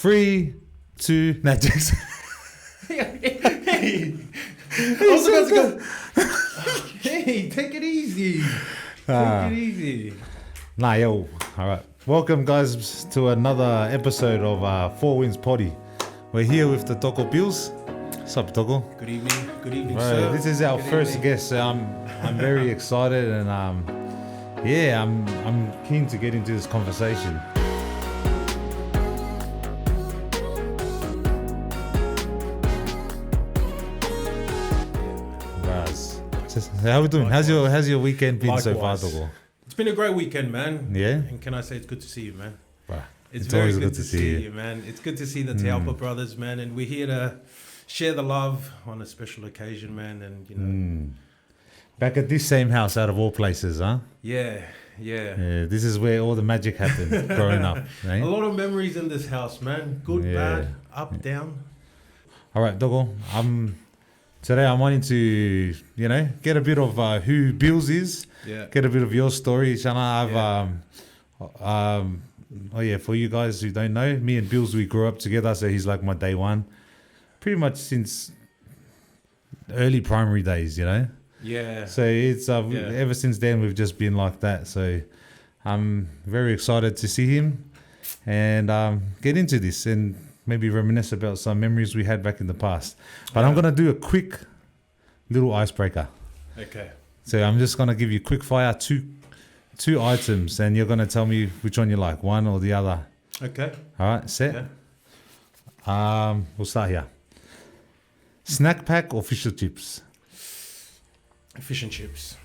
3, 2, no, Jackson. Hey, I was about to go. Hey, take it easy. Take it easy. Nah, yo. All right. Welcome, guys, to another episode of Four Winds Poddy. We're here with the Toko Bills. What's up, Toko? Good evening. Good evening, Right, sir. this is our Good first evening. guest. So I'm very excited and I'm keen to get into this conversation. Raz, how are we doing? How's your weekend been so far, Likewise. Toko? It's been a great weekend, man. Yeah? And can I say it's good to see you, man? Right. It's always very good to see you. you, man. It's good to see the Teaupa brothers, man. And we're here to share the love on a special occasion, man. And, you know, Back at this same house out of all places, huh? yeah. Yeah, this is where all the magic happened growing up. Right? A lot of memories in this house, man. Good, Yeah. bad, up, down. All right, Dogo. Today I'm wanting to, get a bit of who Bills is. Yeah. Get a bit of your story, Shana. For you guys who don't know, me and Bills, we grew up together, so he's like my day one. Pretty much since early primary days, Yeah. So it's ever since then we've just been like that. So I'm very excited to see him and get into this and maybe reminisce about some memories we had back in the past. But I'm gonna do a quick little icebreaker. Okay. So I'm just gonna give you quick fire two items, and you're gonna tell me which one you like, one or the other. Okay. All right, set. Yeah. We'll start here. Snack pack or fish and chips? Fish and chips.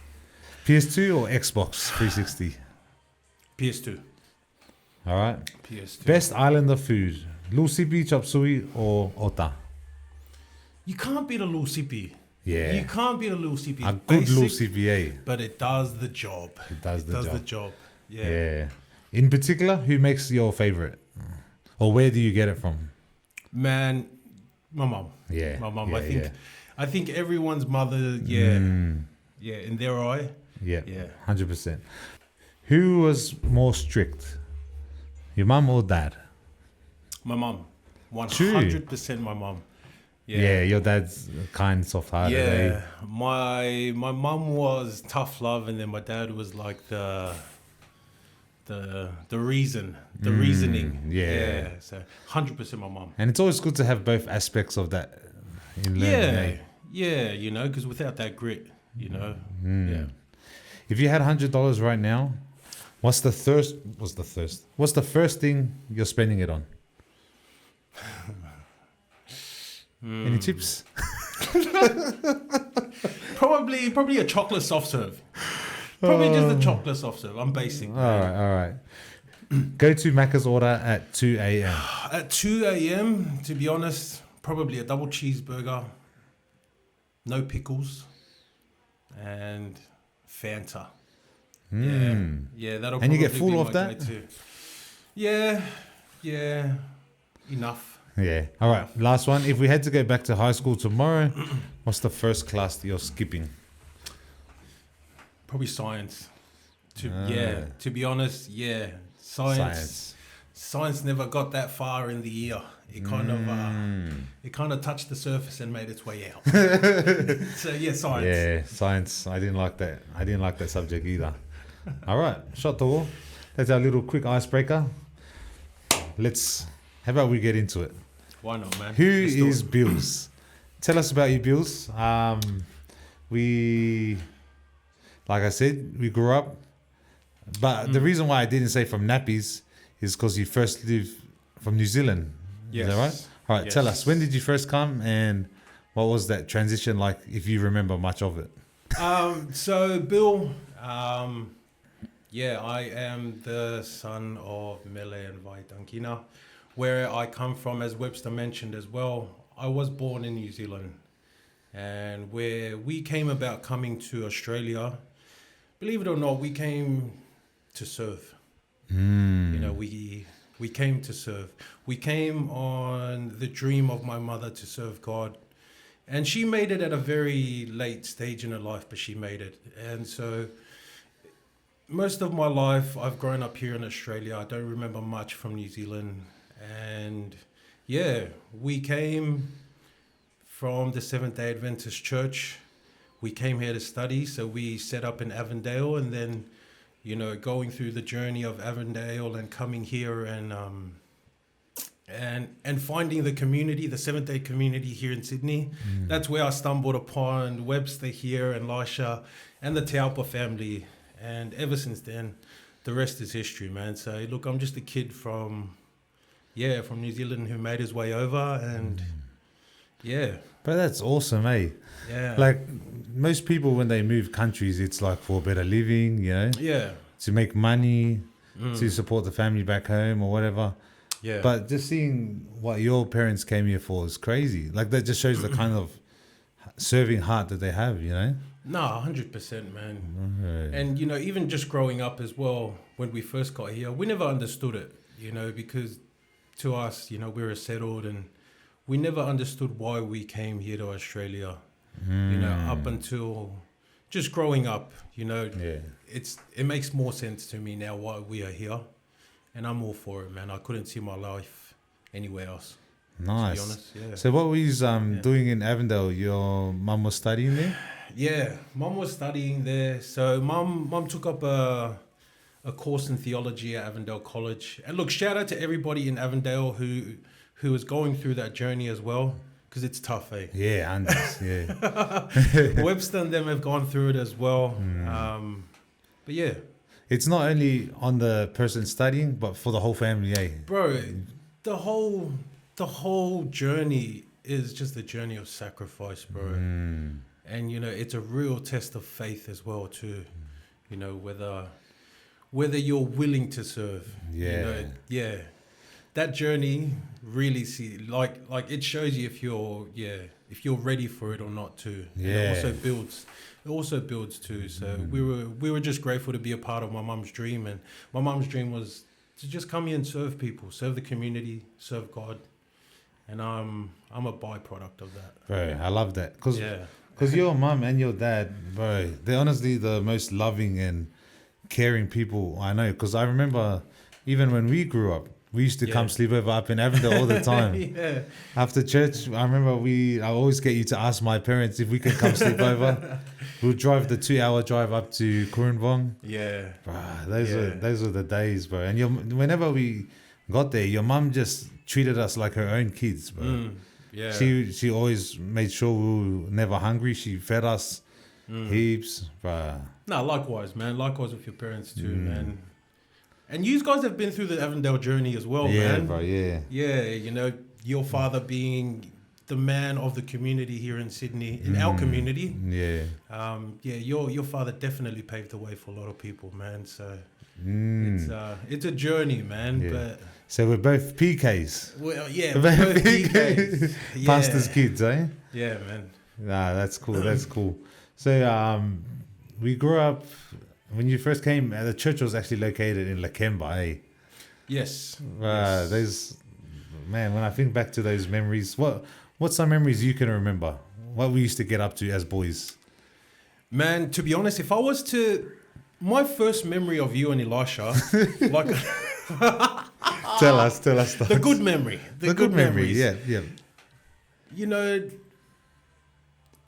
PS2 or Xbox 360? PS2. All right. PS2. Best islander food: lusipi, chop suey, or ota? You can't beat a lusipi. Yeah. You can't beat a lusipi. A good lusipi, eh? But it does the job. It does the job. Yeah. Yeah. In particular, who makes your favorite? Or where do you get it from? Man, my mum. Yeah. My mum. Yeah, I think everyone's mother, in their eye. Yeah. Yeah. 100%. Who was more strict? Your mum or dad? My mum. 100% my mum. Yeah, your dad's kind, soft-hearted. Yeah. Eh? My mum was tough love, and then my dad was like the reasoning. Yeah. So 100% my mum. And it's always good to have both aspects of that in learning. Eh? Yeah, because without that grit, yeah. If you had $100 right now, what's the first thing you're spending it on? Any tips? Probably a chocolate soft serve. Probably just a chocolate soft serve. I'm basic. All right. Go to Macca's order at 2 a.m. At 2 a.m., to be honest, probably a double cheeseburger, no pickles, and Fanta. Yeah, that'll. And you get probably full be off my that? go-to. Yeah, enough. Yeah. All right. Last one. If we had to go back to high school tomorrow, what's the first class that you're skipping? Probably science. To be honest, science. Science never got that far in the year. It kind of touched the surface and made its way out. So science. Yeah, science. I didn't like that. I didn't like that subject either. All right. Shot to all. That's our little quick icebreaker. How about we get into it? Why not, man? Who is Bills? Tell us about you, Bills. Like I said, we grew up. But the reason why I didn't say from nappies is because you first lived from New Zealand. Yes. Is that right? All right, Tell us, when did you first come and what was that transition like, if you remember much of it? So, Bill, I am the son of Mele and Vaitankina. Where I come from, as Webster mentioned as well, I was born in New Zealand. And where we came about coming to Australia, believe it or not, we came to serve. We came to serve. We came on the dream of my mother to serve God. And she made it at a very late stage in her life, but she made it. And so most of my life, I've grown up here in Australia. I don't remember much from New Zealand. And Yeah, we came from the Seventh-day Adventist Church. We came here to study, so we set up in Avondale, and then, you know, going through the journey of Avondale and coming here and finding the community, the Seventh-day community here in Sydney. That's where I stumbled upon Webster here and Lisha and the Taupa family. And ever since then, the rest is history, man. So look, I'm just a kid from New Zealand who made his way over, and yeah. But that's awesome, eh? Yeah. Like most people, when they move countries, it's like for better living, you know, Yeah. to make money, to support the family back home or whatever. Yeah. But just seeing what your parents came here for is crazy. Like that just shows the kind of serving heart that they have, you know? No, 100%, man. Right. And, you know, even just growing up as well, when we first got here, we never understood it, you know, because to us, you know, we were settled and we never understood why we came here to Australia, you know, up until just growing up, you know, it makes more sense to me now why we are here. And I'm all for it, man. I couldn't see my life anywhere else. Nice. To be honest, yeah. So what were you doing in Avondale? Your mum was studying there? Yeah, mum was studying there. So mum took up a course in theology at Avondale College. And look, shout out to everybody in Avondale who is going through that journey as well, because it's tough, eh? Yeah, yeah. Webster and them have gone through it as well. But yeah. It's not only on the person studying, but for the whole family, eh? Bro, the whole journey is just a journey of sacrifice, bro. And, you know, it's a real test of faith as well, too. You know, whether you're willing to serve. Yeah. You know, yeah. That journey really like it shows you if you're ready for it or not, too. Yeah. And it also builds too. So we were just grateful to be a part of my mum's dream, and my mum's dream was to just come here and serve people, serve the community, serve God. And I'm a byproduct of that. Bro, I love that. Because your mum and your dad, bro, they're honestly the most loving and caring people I know. Because I remember even when we grew up, we used to come sleep over up in Avondale all the time. Yeah. After church, I remember I always get you to ask my parents if we can come sleep over. We'll drive the 2-hour drive up to Kurunvong. Yeah. Bro, those were the days, bro. And whenever we got there, your mum just treated us like her own kids, bro. Yeah. She always made sure we were never hungry. She fed us heaps, bro. No, likewise, man. Likewise with your parents too, man. And you guys have been through the Avondale journey as well, man. Yeah, bro, yeah. Yeah, you know, your father being the man of the community here in Sydney, in our community. Yeah. Your father definitely paved the way for a lot of people, man. So it's a journey, man. Yeah. But so we're both PKs. well, yeah, We're we're both PKs. PKs. Yeah. Pastor's kids, eh? Yeah, man. Nah, that's cool. That's cool. So we grew up. When you first came, the church was actually located in Lakemba, eh? Yes. Those, man, when I think back to those memories, what's some memories you can remember? What we used to get up to as boys? Man, to be honest, if I was to, my first memory of you and Elisha, like Tell us. the good memory, The good memory, memories. yeah. You know,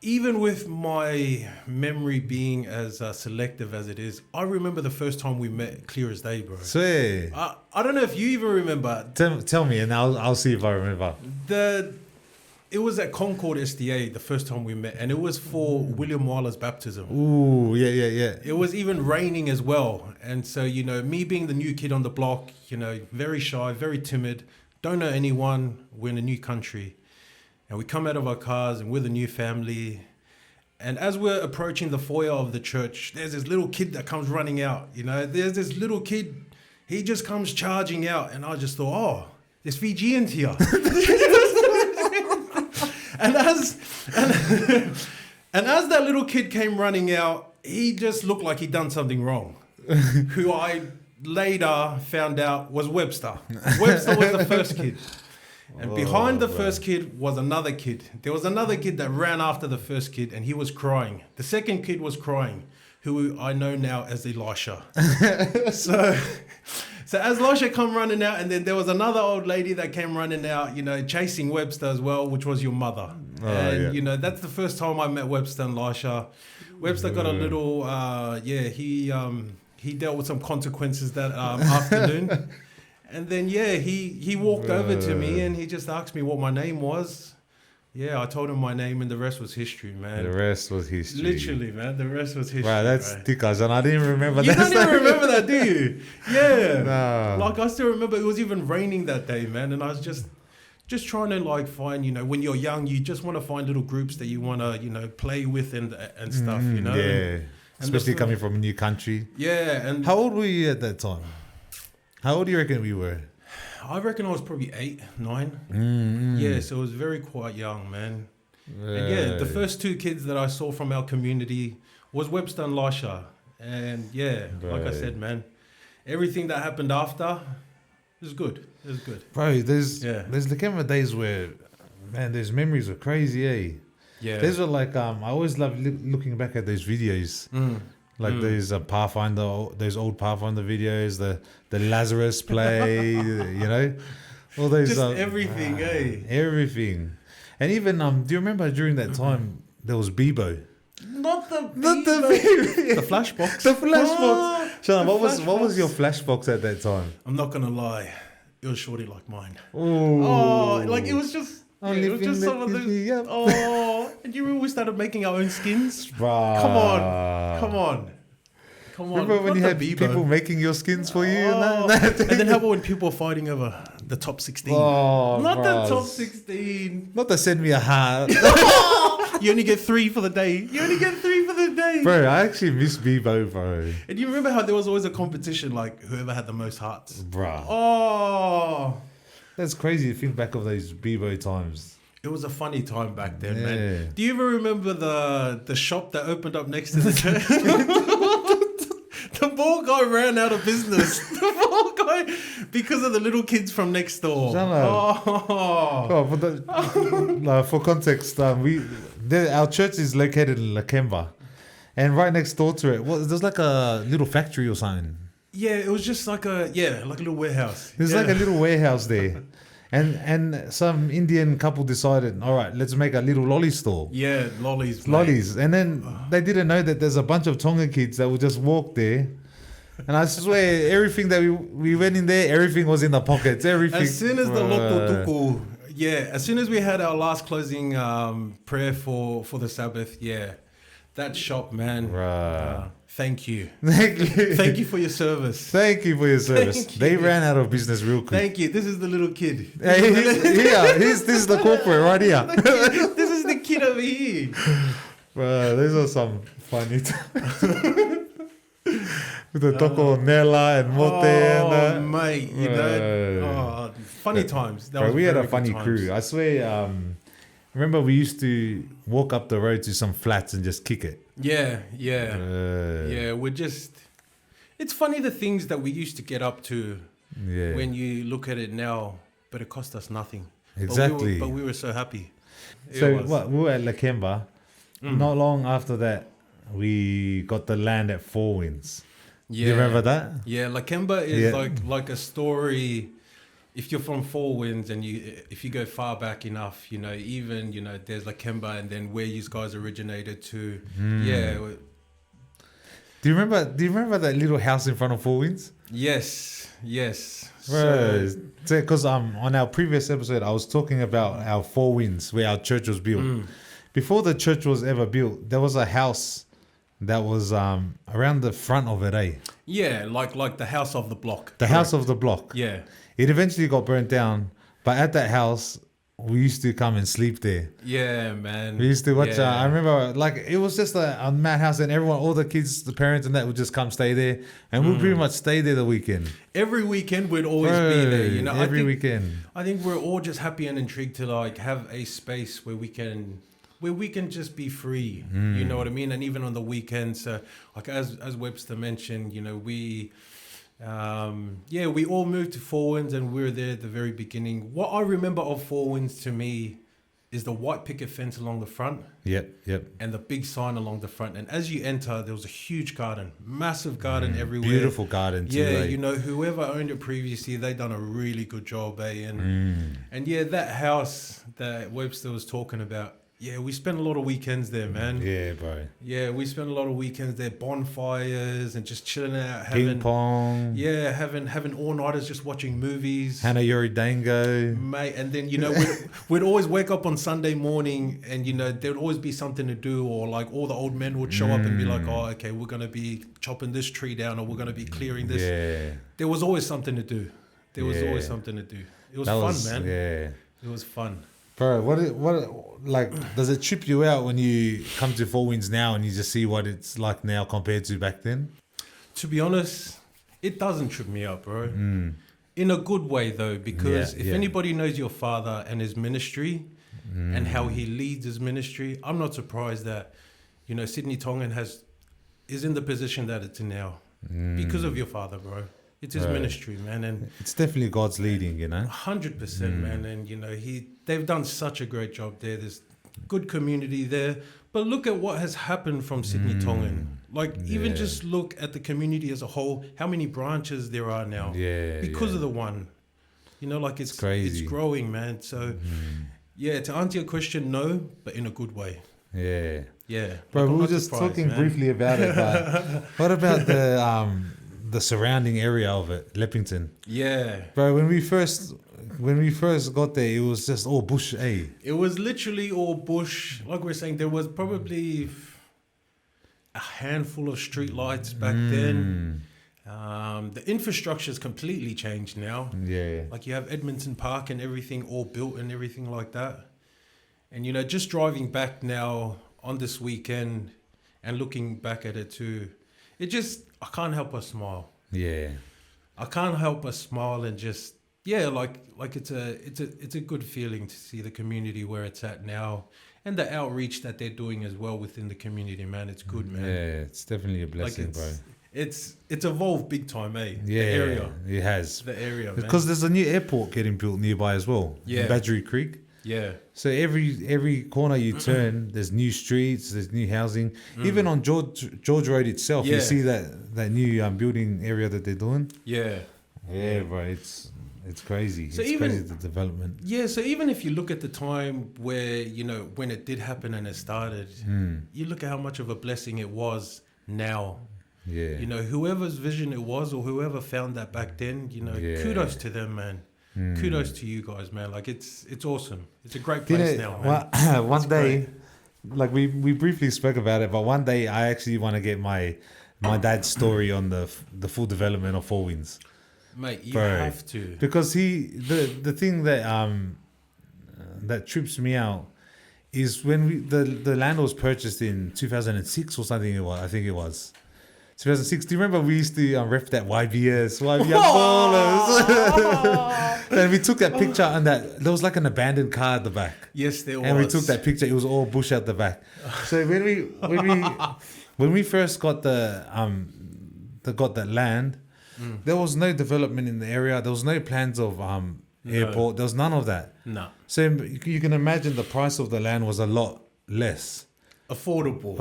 even with my memory being as selective as it is, I remember the first time we met clear as day, bro. Swear. I don't know if you even remember. Tell me, and I'll see if I remember. It was at Concord SDA the first time we met, and it was for William Wyler's baptism. Ooh, yeah. It was even raining as well. And so, you know, me being the new kid on the block, you know, very shy, very timid, don't know anyone, we're in a new country. And we come out of our cars and we're the new family. And as we're approaching the foyer of the church, there's this little kid that comes running out. You know, there's this little kid, he just comes charging out. And I just thought, oh, there's Fijians here. and as that little kid came running out, he just looked like he'd done something wrong. Who I later found out was Webster. Webster was the first kid. And behind the first kid was another kid. There was another kid that ran after the first kid, and he was crying. The second kid was crying, who I know now as Elisha. So So as Lasha come running out, and then there was another old lady that came running out, chasing Webster as well, which was your mother. That's the first time I met Webster and Lasha. Webster got a little, he dealt with some consequences that afternoon. And then, he walked over to me and he just asked me what my name was. Yeah, I told him my name and the rest was history, man. The rest was history. Literally, man. The rest was history. Wow, that's Tikas, and I didn't even remember that. You don't even remember that, do you? Yeah. No. Like, I still remember it was even raining that day, man. And I was just trying to, find, when you're young, you just want to find little groups that you want to, play with and stuff, Yeah. And especially coming from a new country. Yeah. And how old were you at that time? How old do you reckon we were? I reckon I was probably 8, 9. Yeah, so I was very quite young, man. And the first 2 kids that I saw from our community was Webster and Lasha. And like I said, man, everything that happened after was good. It was good. Bro, there's the kind of days where, man, those memories are crazy, eh? Yeah. Those are like, I always love looking back at those videos. Like those Pathfinder, those old Pathfinder videos, the Lazarus play, all those. Just everything, everything, and even do you remember during that time there was Bebo? Not the Bebo. The Flashbox. The Flashbox. Sean, what was your Flashbox at that time? I'm not gonna lie, it was shorty like mine. Ooh. Oh, like it was just. it was just some of those. Oh, and you remember we started making our own skins? Bruh. Come on. Remember when you had people making your skins for you? And then how about when people were fighting over the top 16? Oh, not the top 16. Not to send me a heart. You only get 3 for the day. Bro, I actually miss Bebo, bro. And you remember how there was always a competition, like whoever had the most hearts? Bruh. Oh. That's crazy to think back of those Bebo times. It was a funny time back then, man. Do you ever remember the shop that opened up next to the church? The ball guy ran out of business. The ball guy, because of the little kids from next door. For context, our church is located in Lakemba, and right next door to it, there's like a little factory or something. Yeah, it was just like a little warehouse. There's like a little warehouse there. And some Indian couple decided, all right, let's make a little lolly store. Yeah, lollies. Lollies. And then they didn't know that there's a bunch of Tonga kids that would just walk there. And I swear, everything that we went in there, everything was in the pockets. Everything. As soon as the loto tuku, as soon as we had our last closing prayer for the Sabbath, that shop, man. Thank you. Thank you for your service. Thank you for your service. They ran out of business real quick. Thank you. This is the little kid. This is the corporate right here. This is the kid over here. Bro, these are some funny times. With the Toko Nella and Mote and that. Mate, funny times. Bro, we had a funny crew. I swear, remember we used to walk up the road to some flats and just kick it. Yeah. It's funny the things that we used to get up to when you look at it now, but it cost us nothing. Exactly. But we were so happy. We were at Lakemba. Not long after that, we got the land at Four Winds. Yeah. Do you remember that? Yeah, Lakemba is like a story. If you're from Four Winds and if you go far back enough, there's Lakemba and then where you guys originated to. Yeah. Do you remember that little house in front of Four Winds? Yes. Bro, because on our previous episode, I was talking about our Four Winds where our church was built. Before the church was ever built, there was a house that was around the front of it, eh? Yeah, like the house of the block. The house of the block. Yeah. It eventually got burnt down, but at that house, we used to come and sleep there. Yeah, man. We used to watch. I remember, it was just a madhouse, and everyone, all the kids, the parents, and that would just come stay there, and we'd pretty much stay there the weekend. Every weekend, we'd always be there. Every weekend. I think we're all just happy and intrigued to have a space where we can just be free. You know what I mean? And even on the weekends, as Webster mentioned, we all moved to Four Winds and we were there at the very beginning. What I remember of Four Winds to me is the white picket fence along the front Yep. and the big sign along the front. And as you enter, there was a huge garden, massive garden everywhere. Beautiful garden too. Yeah, eh? you know, whoever owned it previously, they done a really good job, And yeah, that house that Webster was talking about, yeah, we spent a lot of weekends there, man. Yeah, bro. Yeah, we spent a lot of weekends there, bonfires and just chilling out, Ping pong. yeah, having all nighters, just watching movies. Hana Yori Dango. Mate, and then, you know, we'd always wake up on Sunday morning and, you know, there would always be something to do, or like all the old men would show up and be like, oh, okay, we're going to be chopping this tree down, or we're going to be clearing this. Yeah. There was always something to do. It was fun, man. Yeah. It was fun. Bro, what, like, does it trip you out when you come to Four Winds now and you just see what it's like now compared to back then? To be honest, it doesn't trip me out, bro. In a good way, though, because if anybody knows your father and his ministry and how he leads his ministry, I'm not surprised that, you know, Sydney Tongan is in the position that it's in now because of your father, bro. It's his ministry, man, and it's definitely God's leading, you know. 100%, man, and you know they've done such a great job there. There's good community there, but look at what has happened from Sydney Tongan. Like even just look at the community as a whole. How many branches there are now? Because of the one, you know, like it's crazy. It's growing, man. So yeah, to answer your question, no, but in a good way. Yeah, bro. Like, we I'm were not just surprised, talking man. briefly about it, but what about the surrounding area of it, Leppington? Yeah, Bro, when we first got there, it was just all bush, eh? it was literally all bush. Like we're saying, there was probably a handful of street lights back then. The infrastructure's completely changed now. Yeah. Like you have Edmonton Park and everything all built and everything like that. And you know, just driving back now on this weekend and looking back at it too, I can't help but smile. Yeah. I can't help but smile and just like it's a good feeling to see the community where it's at now and the outreach that they're doing as well within the community, man. It's good, man. Yeah, it's definitely a blessing, Like bro. It's evolved big time, eh? Yeah, The area. it has. The area, man. Because there's a new airport getting built nearby as well. Yeah. Badgery Creek. Yeah. So every corner you turn, there's new streets, there's new housing. Even on George Road itself, you see that new building area that they're doing. Yeah. Yeah, bro, it's crazy. So it's crazy, the development. Yeah, so even if you look at the time where, you know, when it did happen and it started, you look at how much of a blessing it was now. Yeah. You know, whoever's vision it was or whoever found that back then, you know, kudos to them, man. Kudos to you guys, man. Like it's awesome. It's a great place now, man. One day, like we briefly spoke about it, but one day I actually want to get my dad's story on the full development of Four Winds. Mate, you Bro, have to. because the thing that trips me out is when the land was purchased in 2006 or something. I think it was 2006. Do you remember we used to rep that YBS ballers? And we took that picture and there was like an abandoned car at the back. Yes, there was. And we took that picture. It was all bush at the back. So when we first got that land, there was no development in the area. There was no plans of airport. There was none of that. No. So you can imagine the price of the land was a lot less. Affordable.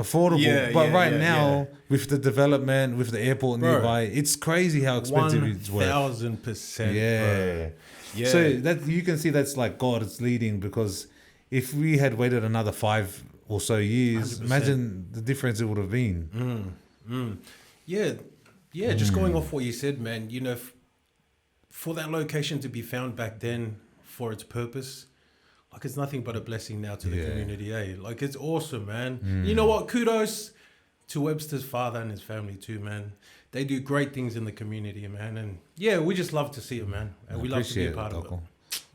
But right now, with the development, with the airport nearby, it's crazy how expensive it's worth. 1,000%. Yeah. Bro. Yeah. So that you can see that's like God is leading, because if we had waited another 5 or so years, 100%. imagine the difference it would have been. Yeah, just going off what you said, man, you know, for that location to be found back then for its purpose, like it's nothing but a blessing now to the community, eh? Like it's awesome, man. You know what? Kudos to Webster's father and his family too, man. They do great things in the community, man. And yeah, we just love to see it, man. And we love to be a part of it.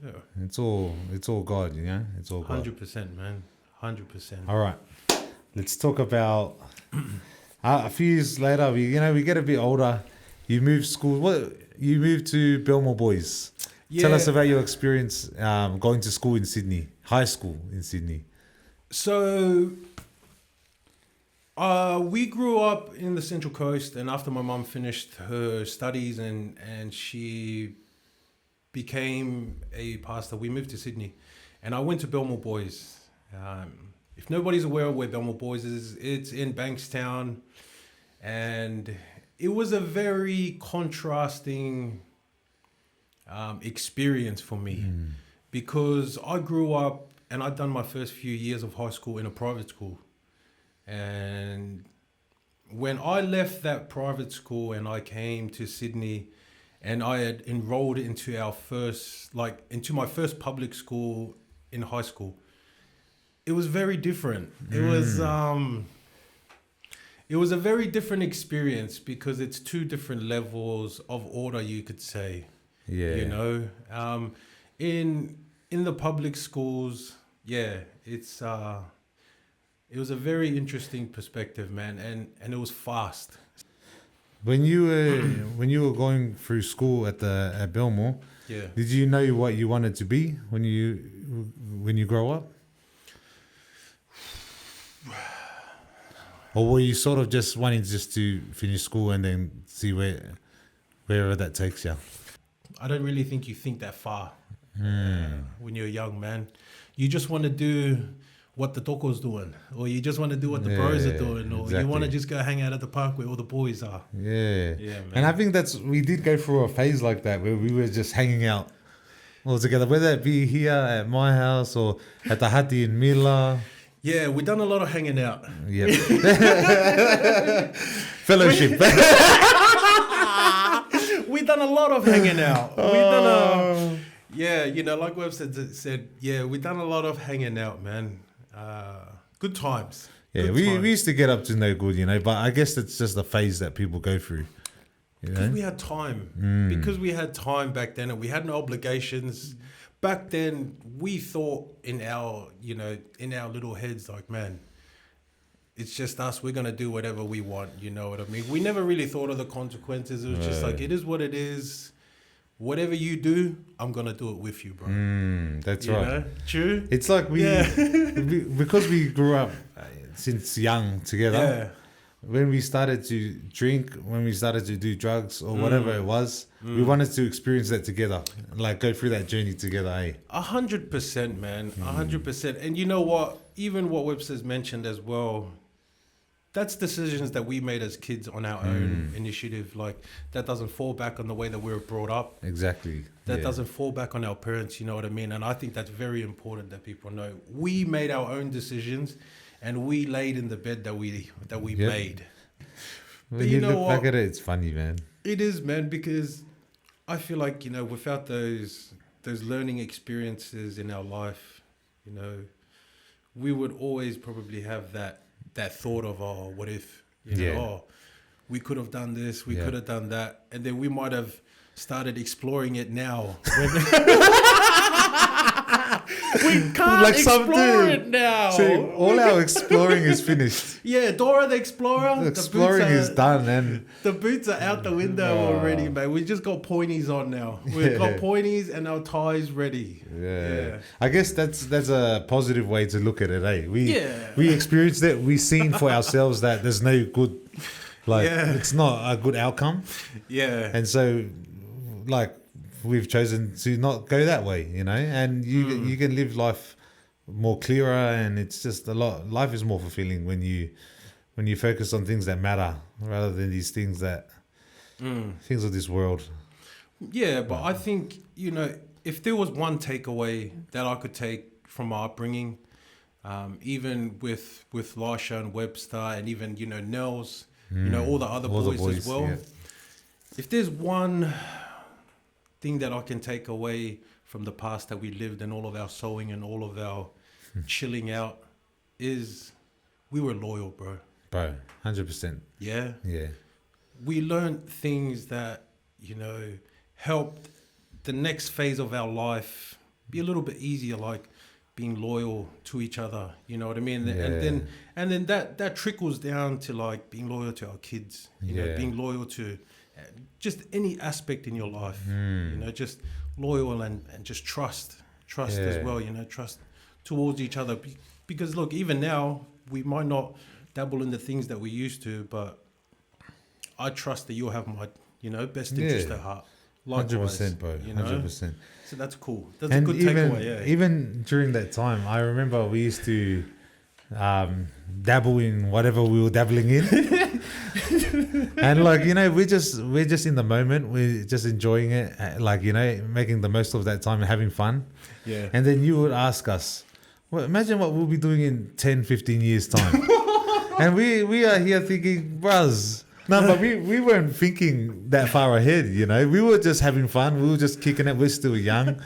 Yeah. It's all God, you know? It's all God. 100%, man. 100%. All right. Let's talk about a few years later, we get a bit older. You moved school. You moved to Belmore Boys. Yeah. Tell us about your experience going to school in Sydney, high school in Sydney. So, we grew up in the Central Coast, and after my mum finished her studies and she became a pastor, we moved to Sydney, and I went to Belmore Boys. If nobody's aware of where Belmore Boys is, it's in Bankstown, and it was a very contrasting experience for me because I grew up and I'd done my first few years of high school in a private school, and when I left that private school and I came to Sydney and I had enrolled into into my first public school in high school, it was very different. It was a very different experience because it's two different levels of order, you could say. Yeah. You know, in the public schools, it was a very interesting perspective, man, and it was fast. When you were going through school at Belmore, did you know what you wanted to be when you grow up? Or were you sort of just wanting just to finish school and then see wherever that takes you? I don't really think you think that far when you're a young man. You just want to do what the toko's doing, or you just want to do what the bros are doing, or you want to just go hang out at the park where all the boys are. Yeah, man. And I think we did go through a phase like that where we were just hanging out all together, whether it be here at my house or at the hati in Mila. Yeah, we've done a lot of hanging out. Yep. Fellowship. We've done a lot of hanging out. Like Webb said, we've done a lot of hanging out, man. Good times. Yeah, we used to get up to no good, but I guess it's just a phase that people go through. Because we had time. Because we had time back then and we had no obligations. Back then, we thought in our little heads, like, man, it's just us. We're going to do whatever we want. You know what I mean? We never really thought of the consequences. It was just like, it is what it is. Whatever you do, I'm going to do it with you, bro. That's you right. Know? True. It's like because we grew up since young together, when we started to drink, when we started to do drugs or whatever it was, we wanted to experience that together, like go through that journey together, eh? 100%, man. 100%. And you know what? Even what Webster's mentioned as well, that's decisions that we made as kids on our own initiative. Like, that doesn't fall back on the way that we were brought up. Exactly. That doesn't fall back on our parents, you know what I mean? And I think that's very important that people know. We made our own decisions and we laid in the bed that we made. When you look back at it, it's funny, man. It is, man, because I feel like, without those learning experiences in our life, we would always probably have that thought of, what if, we could have done this, we could have done that. And then we might have started exploring it now. We can't explore it now. See, all our exploring is finished. Yeah, Dora the Explorer. The exploring is done, and the boots are out the window already, mate. We just got pointies on now. We've got pointies and our ties ready. Yeah. I guess that's a positive way to look at it, eh? We experienced it. We seen for ourselves that there's no good, it's not a good outcome. Yeah. And so, we've chosen to not go that way, and you can live life more clearer, and it's just life is more fulfilling when you focus on things that matter rather than these things things of this world. Yeah, but I think, if there was one takeaway that I could take from my upbringing, even with Lisha and Webster and even, Nels, all the other boys as well. Yeah. If there's one thing that I can take away from the past that we lived and all of our sewing and all of our chilling out is we were loyal, bro. Bro, 100%. Yeah? Yeah. We learned things that, helped the next phase of our life be a little bit easier, like being loyal to each other, you know what I mean? Yeah. And then that trickles down to like being loyal to our kids, being loyal to just any aspect in your life, just loyal and just trust as well, trust towards each other. Because look, even now, we might not dabble in the things that we used to, but I trust that you'll have my, best interest at heart. likewise, 100%, bro. you know? 100%. So that's cool. That's And a good even takeaway, yeah. even during that time, I remember we used to dabble in whatever we were dabbling in, and like we're just in the moment, we're just enjoying it, like making the most of that time and having fun. Yeah. And then you would ask us, well, imagine what we'll be doing in 10, 15 years time, and we are here thinking, bruhs. No, but we weren't thinking that far ahead, We were just having fun. We were just kicking it. We're still young.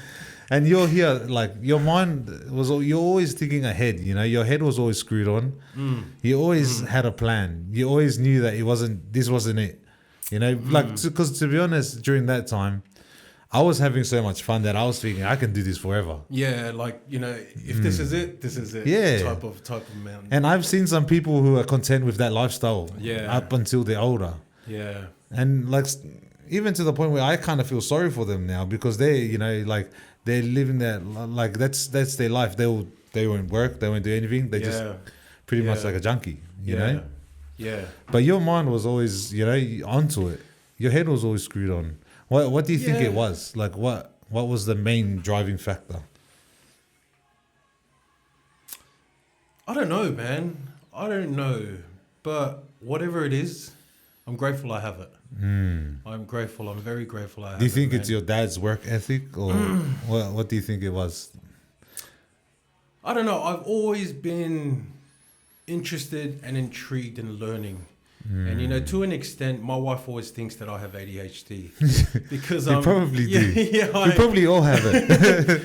And you're here, like, your mind you're always thinking ahead, Your head was always screwed on. You always had a plan. You always knew that this wasn't it. Because to be honest, during that time, I was having so much fun that I was thinking, I can do this forever. Yeah, like, if this is it, this is it. Yeah. Type of man. And I've seen some people who are content with that lifestyle up until they're older. Yeah. And like, even to the point where I kind of feel sorry for them now because they, they're living that, like, that's their life. They won't work, they won't do anything. They just pretty much like a junkie, you know? Yeah. But your mind was always, onto it. Your head was always screwed on. What do you think it was? Like, what was the main driving factor? I don't know, man. I don't know. But whatever it is, I'm grateful I have it. I'm grateful. I'm very grateful I have it. Do you think man. it's your dad's work ethic or what do you think it was? I don't know. I've always been interested and intrigued in learning. And to an extent, my wife always thinks that I have ADHD because you probably do. Yeah, we probably all have it.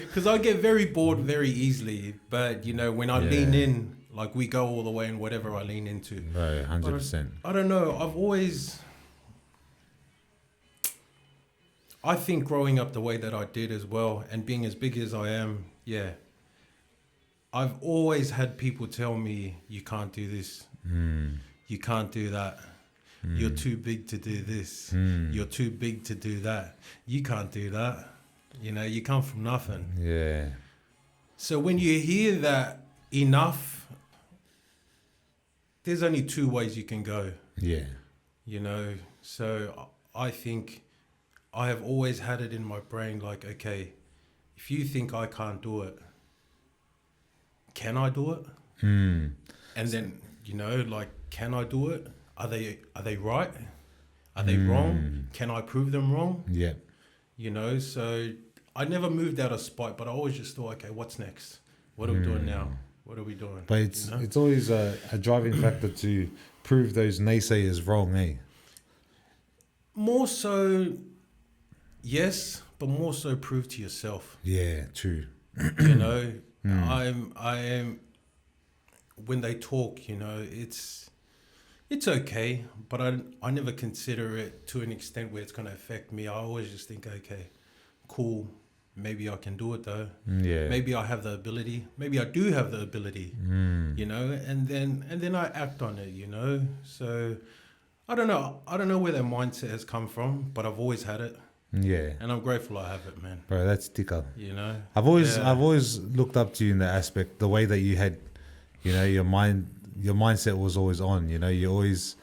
Because I get very bored very easily. But when I lean in, like we go all the way in whatever I lean into. Right, 100%. I don't know. I think growing up the way that I did as well, and being as big as I am, I've always had people tell me, "You can't do this." You can't do that. You're too big to do this. You're too big to do that. You can't do that. You come from nothing. Yeah. So when you hear that enough, there's only two ways you can go. Yeah. So I think I have always had it in my brain like, okay, if you think I can't do it, can I do it? And then, like, can I do it? Are they right? Are they wrong? Can I prove them wrong? Yeah. So I never moved out of spite, but I always just thought, okay, what's next? What are we doing now? What are we doing? But it's always a driving factor to prove those naysayers wrong, eh? More so, yes, but more so prove to yourself. Yeah, true. I am. When they talk, it's okay, but I never consider it to an extent where it's going to affect me. I always just think, okay, cool. Maybe I can do it though. Yeah. Maybe I have the ability. Maybe I do have the ability. And then I act on it. So I don't know. I don't know where that mindset has come from, but I've always had it. Yeah. And I'm grateful I have it, man. Bro, that's ticker. I've always looked up to you in that aspect, the way that you had, your mindset was always on, you always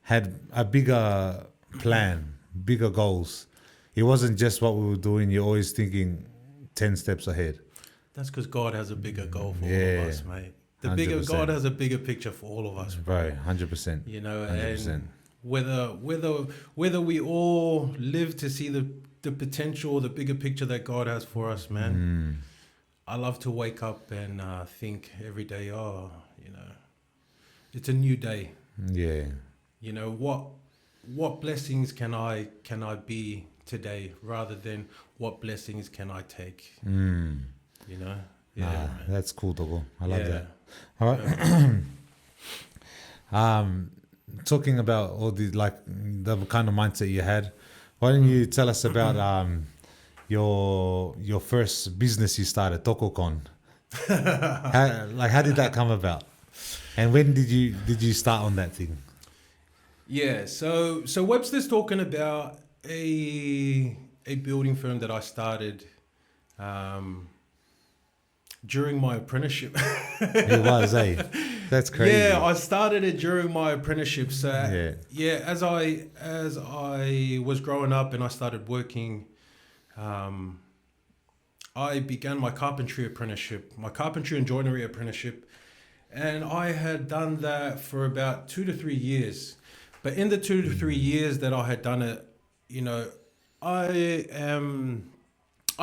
had a bigger plan, bigger goals. It wasn't just what we were doing, you're always thinking 10 steps ahead. That's because God has a bigger goal for all of us, mate. God has a bigger picture for all of us, bro. Right, 100%. 100%. And whether we all live to see the potential or the bigger picture that God has for us, man. I love to wake up and think every day, it's a new day. Yeah. What blessings can I be today rather than what blessings can I take? Yeah. That's cool, Togo. I love that. All right. Talking about all the kind of mindset you had, why don't you tell us about your first business you started, Tokocon? How did that come about? And when did you start on that thing? Yeah, so Webster's talking about a building firm that I started during my apprenticeship. It was, eh? That's crazy. Yeah, I started it during my apprenticeship. So Yeah. as I was growing up and I started working, I began my carpentry and joinery apprenticeship, and I had done that for about 2 to 3 years. But in the 2 to 3 years that I had done it, you know, I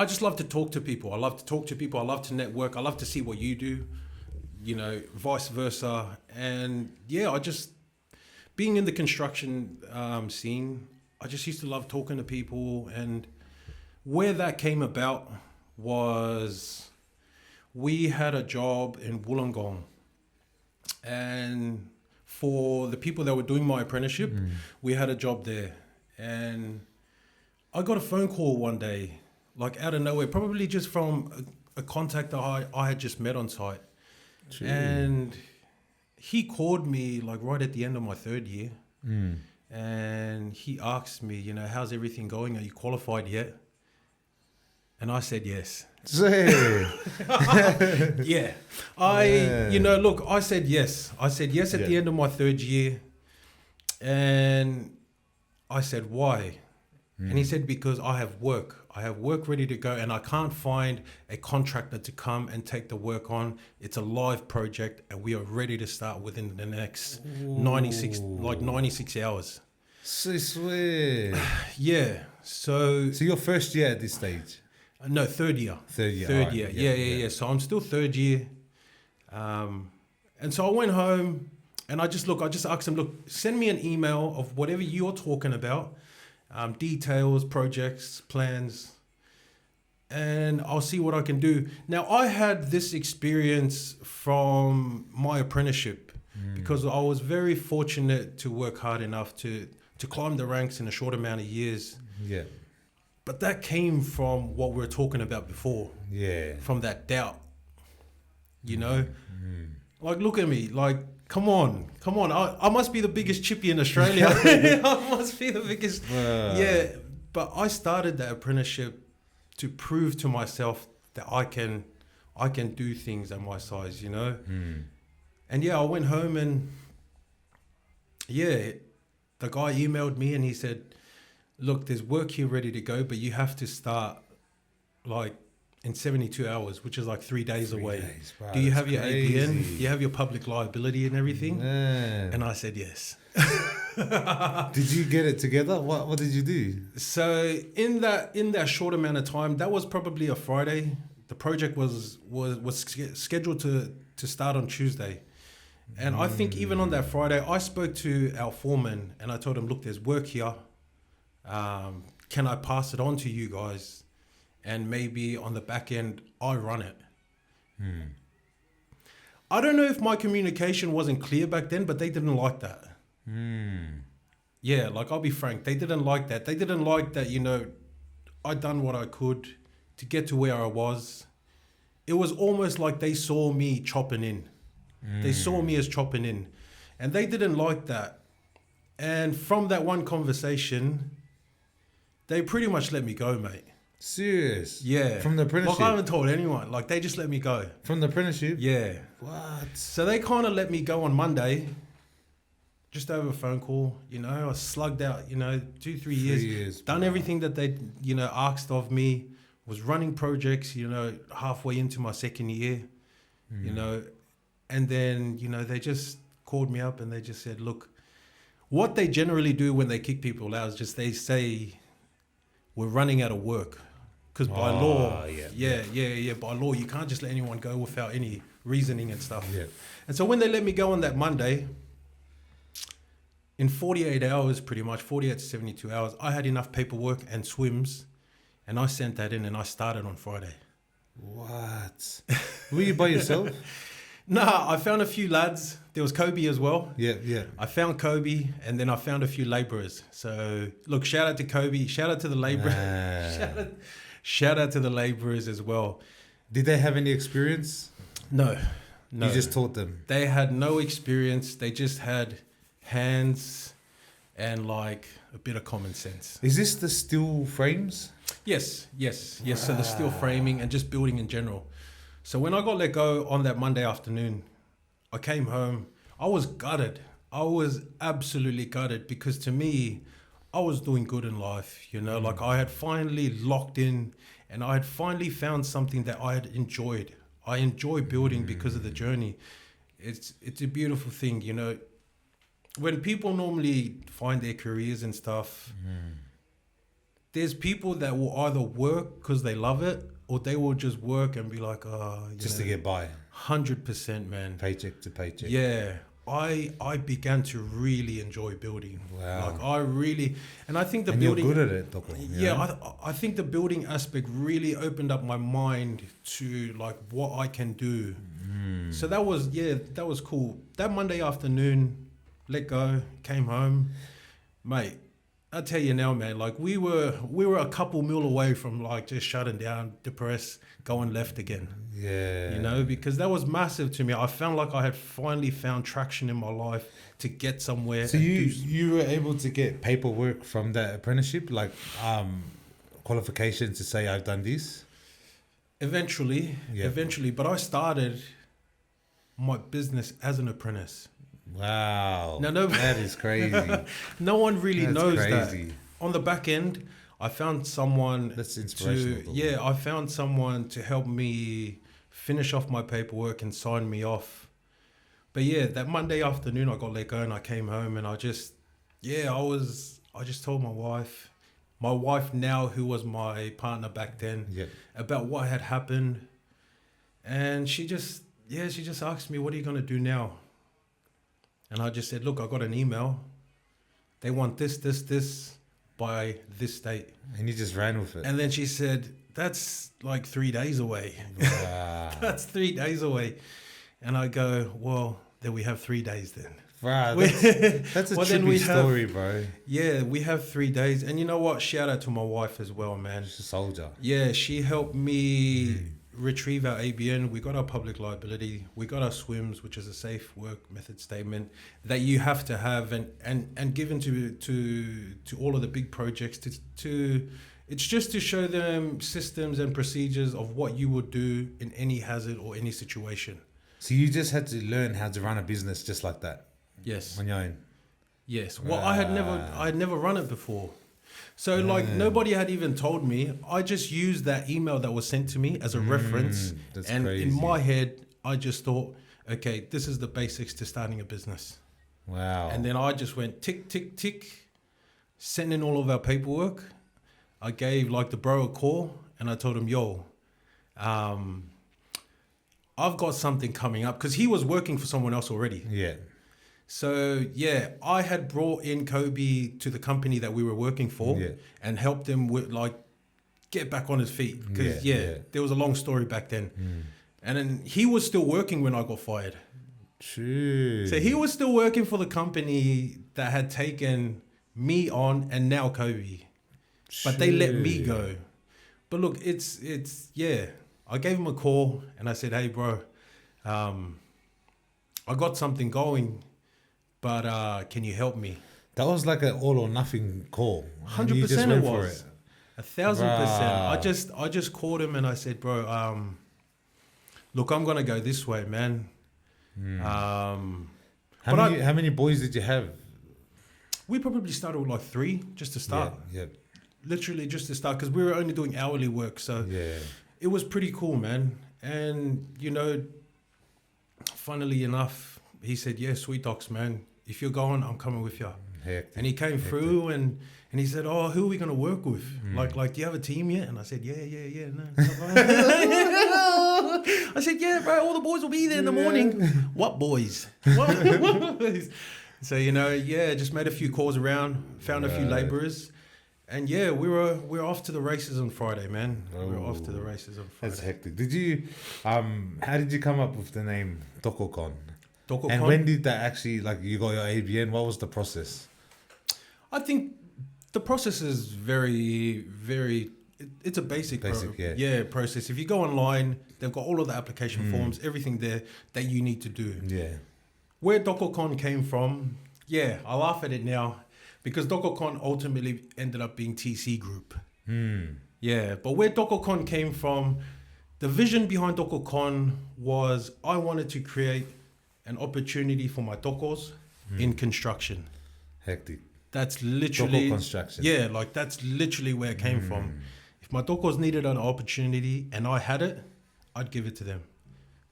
just love to talk to people. I love to network. I love to see what you do, you know, vice versa. And yeah, being in the construction scene, I just used to love talking to people. And where that came about was we had a job in Wollongong. And for the people that were doing my apprenticeship, we had a job there. And I got a phone call one day, like out of nowhere, probably just from a contact that I had just met on site. Gee. And he called me like right at the end of my third year. And he asked me, you know, how's everything going? Are you qualified yet? And I said yes. Yeah. You know, look, I said yes. I said yes at the end of my third year. And I said, why? And he said, because I have work. I have work ready to go, and I can't find a contractor to come and take the work on. It's a live project, and we are ready to start within the next 96 hours. So sweet. Yeah. So your first year at this stage? No, third year. Third year. Third right. year. Yeah. So I'm still third year. And so I went home and I just asked him, look, send me an email of whatever you're talking about, details, projects, plans, and I'll see what I can do. Now, I had this experience from my apprenticeship because I was very fortunate to work hard enough to climb the ranks in a short amount of years. Yeah. But that came from what we were talking about before. Yeah. From that doubt. You know? Like, look at me. Like, come on. I must be the biggest chippy in Australia. I must be the biggest. Yeah. But I started that apprenticeship to prove to myself that I can do things at my size, you know? And yeah, I went home and yeah, the guy emailed me and he said, look, there's work here ready to go, but you have to start like in 72 hours, which is like 3 days away. Wow, do you have your crazy. APN? Do you have your public liability and everything? Man. And I said yes. Did you get it together? What did you do? So in that short amount of time, that was probably a Friday. The project was scheduled to start on Tuesday. And I think even on that Friday, I spoke to our foreman and I told him, look, there's work here. Can I pass it on to you guys? And maybe on the back end, I run it. I don't know if my communication wasn't clear back then, but they didn't like that. Yeah, like I'll be frank, they didn't like that. They didn't like that, you know, I'd done what I could to get to where I was. It was almost like they saw me chopping in. They saw me as chopping in. And they didn't like that. And from that one conversation, they pretty much let me go, mate. Serious? Yeah. From the apprenticeship? Like I haven't told anyone. Like they just let me go. From the apprenticeship? Yeah. What? So they kind of let me go on Monday, just over a phone call. You know, I slugged out, you know, 2-3 years. Done everything that they, you know, asked of me. Was running projects, you know, halfway into my second year, you know. And then, you know, they just called me up and they just said, look, what they generally do when they kick people out is just they say, we're running out of work. Because by law, by law, you can't just let anyone go without any reasoning and stuff. Yeah. And so when they let me go on that Monday, in 48 hours, pretty much, 48 to 72 hours, I had enough paperwork and swims, and I sent that in and I started on Friday. What? Were you by yourself? Nah, I found a few lads. There was Kobe as well. Yeah. I found Kobe, and then I found a few labourers. So, look, shout out to Kobe. Shout out to the labourers. Shout out to the labourers as well. Did they have any experience? No. You just taught them? They had no experience. They just had hands and like a bit of common sense. Is this the steel frames? Yes. Wow. So the steel framing and just building in general. So when I got let go on that Monday afternoon, I came home. I was gutted. I was absolutely gutted because to me, I was doing good in life. You know, like I had finally locked in and I had finally found something that I had enjoyed. I enjoy building because of the journey. It's a beautiful thing, you know. When people normally find their careers and stuff, there's people that will either work because they love it, or they will just work and be like, Just to get by. 100%, man. Paycheck to paycheck. Yeah. I began to really enjoy building. Wow. Like I really, and I think the And building. you're good at it, Toko. Yeah, I think the building aspect really opened up my mind to like what I can do. So that was cool. That Monday afternoon, let go, came home, mate. I tell you now, man, like we were a couple mil away from like just shutting down, depressed, going left again. Yeah. You know, because that was massive to me. I felt like I had finally found traction in my life to get somewhere. So you were able to get paperwork from that apprenticeship, like qualifications to say I've done this? Eventually, but I started my business as an apprentice. Wow. No, that is crazy. No one really knows crazy. that. On the back end, I found someone. That's inspirational. I found someone to help me finish off my paperwork and sign me off. But yeah, that Monday afternoon, I got let go and I came home and I just told my wife now, who was my partner back then, about what had happened. And she just asked me, what are you going to do now? And I just said, look, I got an email. They want this by this date. And you just ran with it. And then she said, that's like 3 days away. Wow. That's 3 days away. And I go, well, then we have 3 days then. Wow, that's a trippy story, bro. Yeah, we have 3 days. And you know what? Shout out to my wife as well, man. She's a soldier. Yeah, she helped me retrieve our ABN. We got our public liability. We got our SWIMS, which is a safe work method statement that you have to have and given to all of the big projects to it's just to show them systems and procedures of what you would do in any hazard or any situation. So you just had to learn how to run a business just like that? Yes. On your own? Yes. Well, I had never run it before. So like nobody had even told me. I just used that email that was sent to me as a reference. That's and crazy. in my head, I just thought, okay, this is the basics to starting a business. Wow. And then I just went tick, tick, tick, sent in all of our paperwork. I gave like the bro a call and I told him, yo, I've got something coming up, because he was working for someone else already. Yeah. So yeah, I had brought in Kobe to the company that we were working for and helped him with like get back on his feet, because there was a long story back then. And then he was still working when I got fired. True. So he was still working for the company that had taken me on and now Kobe. But they let me go. But look, it's I gave him a call and I said, hey bro, I got something going, but can you help me? That was like an all or nothing call. 100% it was. 1,000%. I just called him and I said, bro, look, I'm gonna go this way, man. How many boys did you have? We probably started with like 3 just to start. Yeah. Literally just to start, because we were only doing hourly work, so it was pretty cool, man. And you know, funnily enough, he said, yeah, sweet docs, man, if you're going, I'm coming with you. And he came through and he said, oh, who are we going to work with? Like, do you have a team yet? And I said, yeah, no. I said, yeah, bro, all the boys will be there in the morning. What boys? What boys? So, you know, just made a few calls around, found a few laborers. And yeah, we were off to the races on Friday, man. We were off to the races on Friday. That's hectic. Did you, how did you come up with the name Tokocon? Tokocon? And when did that actually, like, you got your ABN? What was the process? I think the process is very, very, it's a basic process. If you go online, they've got all of the application forms, everything there that you need to do. Yeah. Where Tokocon came from, I laugh at it now, because Tokocon ultimately ended up being TC Group. Yeah, but where Tokocon came from, the vision behind Tokocon was I wanted to create an opportunity for my tokos in construction. Hectic. That's literally Toko construction. Yeah, like that's literally where it came from. If my tokos needed an opportunity and I had it, I'd give it to them.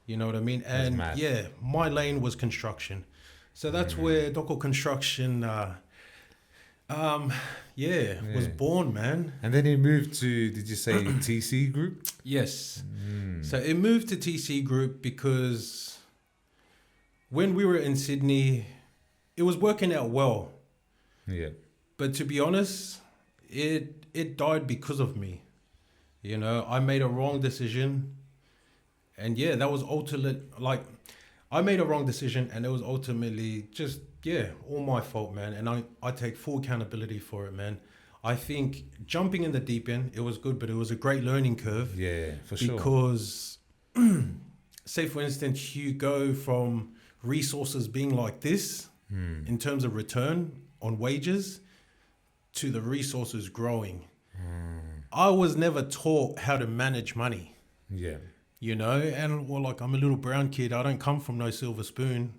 You know what I mean? And mad. yeah, my lane was construction. So that's where Toko construction was born, man. And then he moved to, did you say TC Group? Yes. So it moved to TC Group because when we were in Sydney, it was working out well. Yeah. But to be honest, it died because of me. You know, I made a wrong decision. And yeah, that was I made a wrong decision and it was ultimately just, all my fault, man. And I take full accountability for it, man. I think jumping in the deep end, it was good, but it was a great learning curve. Yeah, for sure. Because, say for instance, you go from resources being like this in terms of return on wages to the resources growing. I was never taught how to manage money. Yeah. You know, and I'm a little brown kid. I don't come from no silver spoon.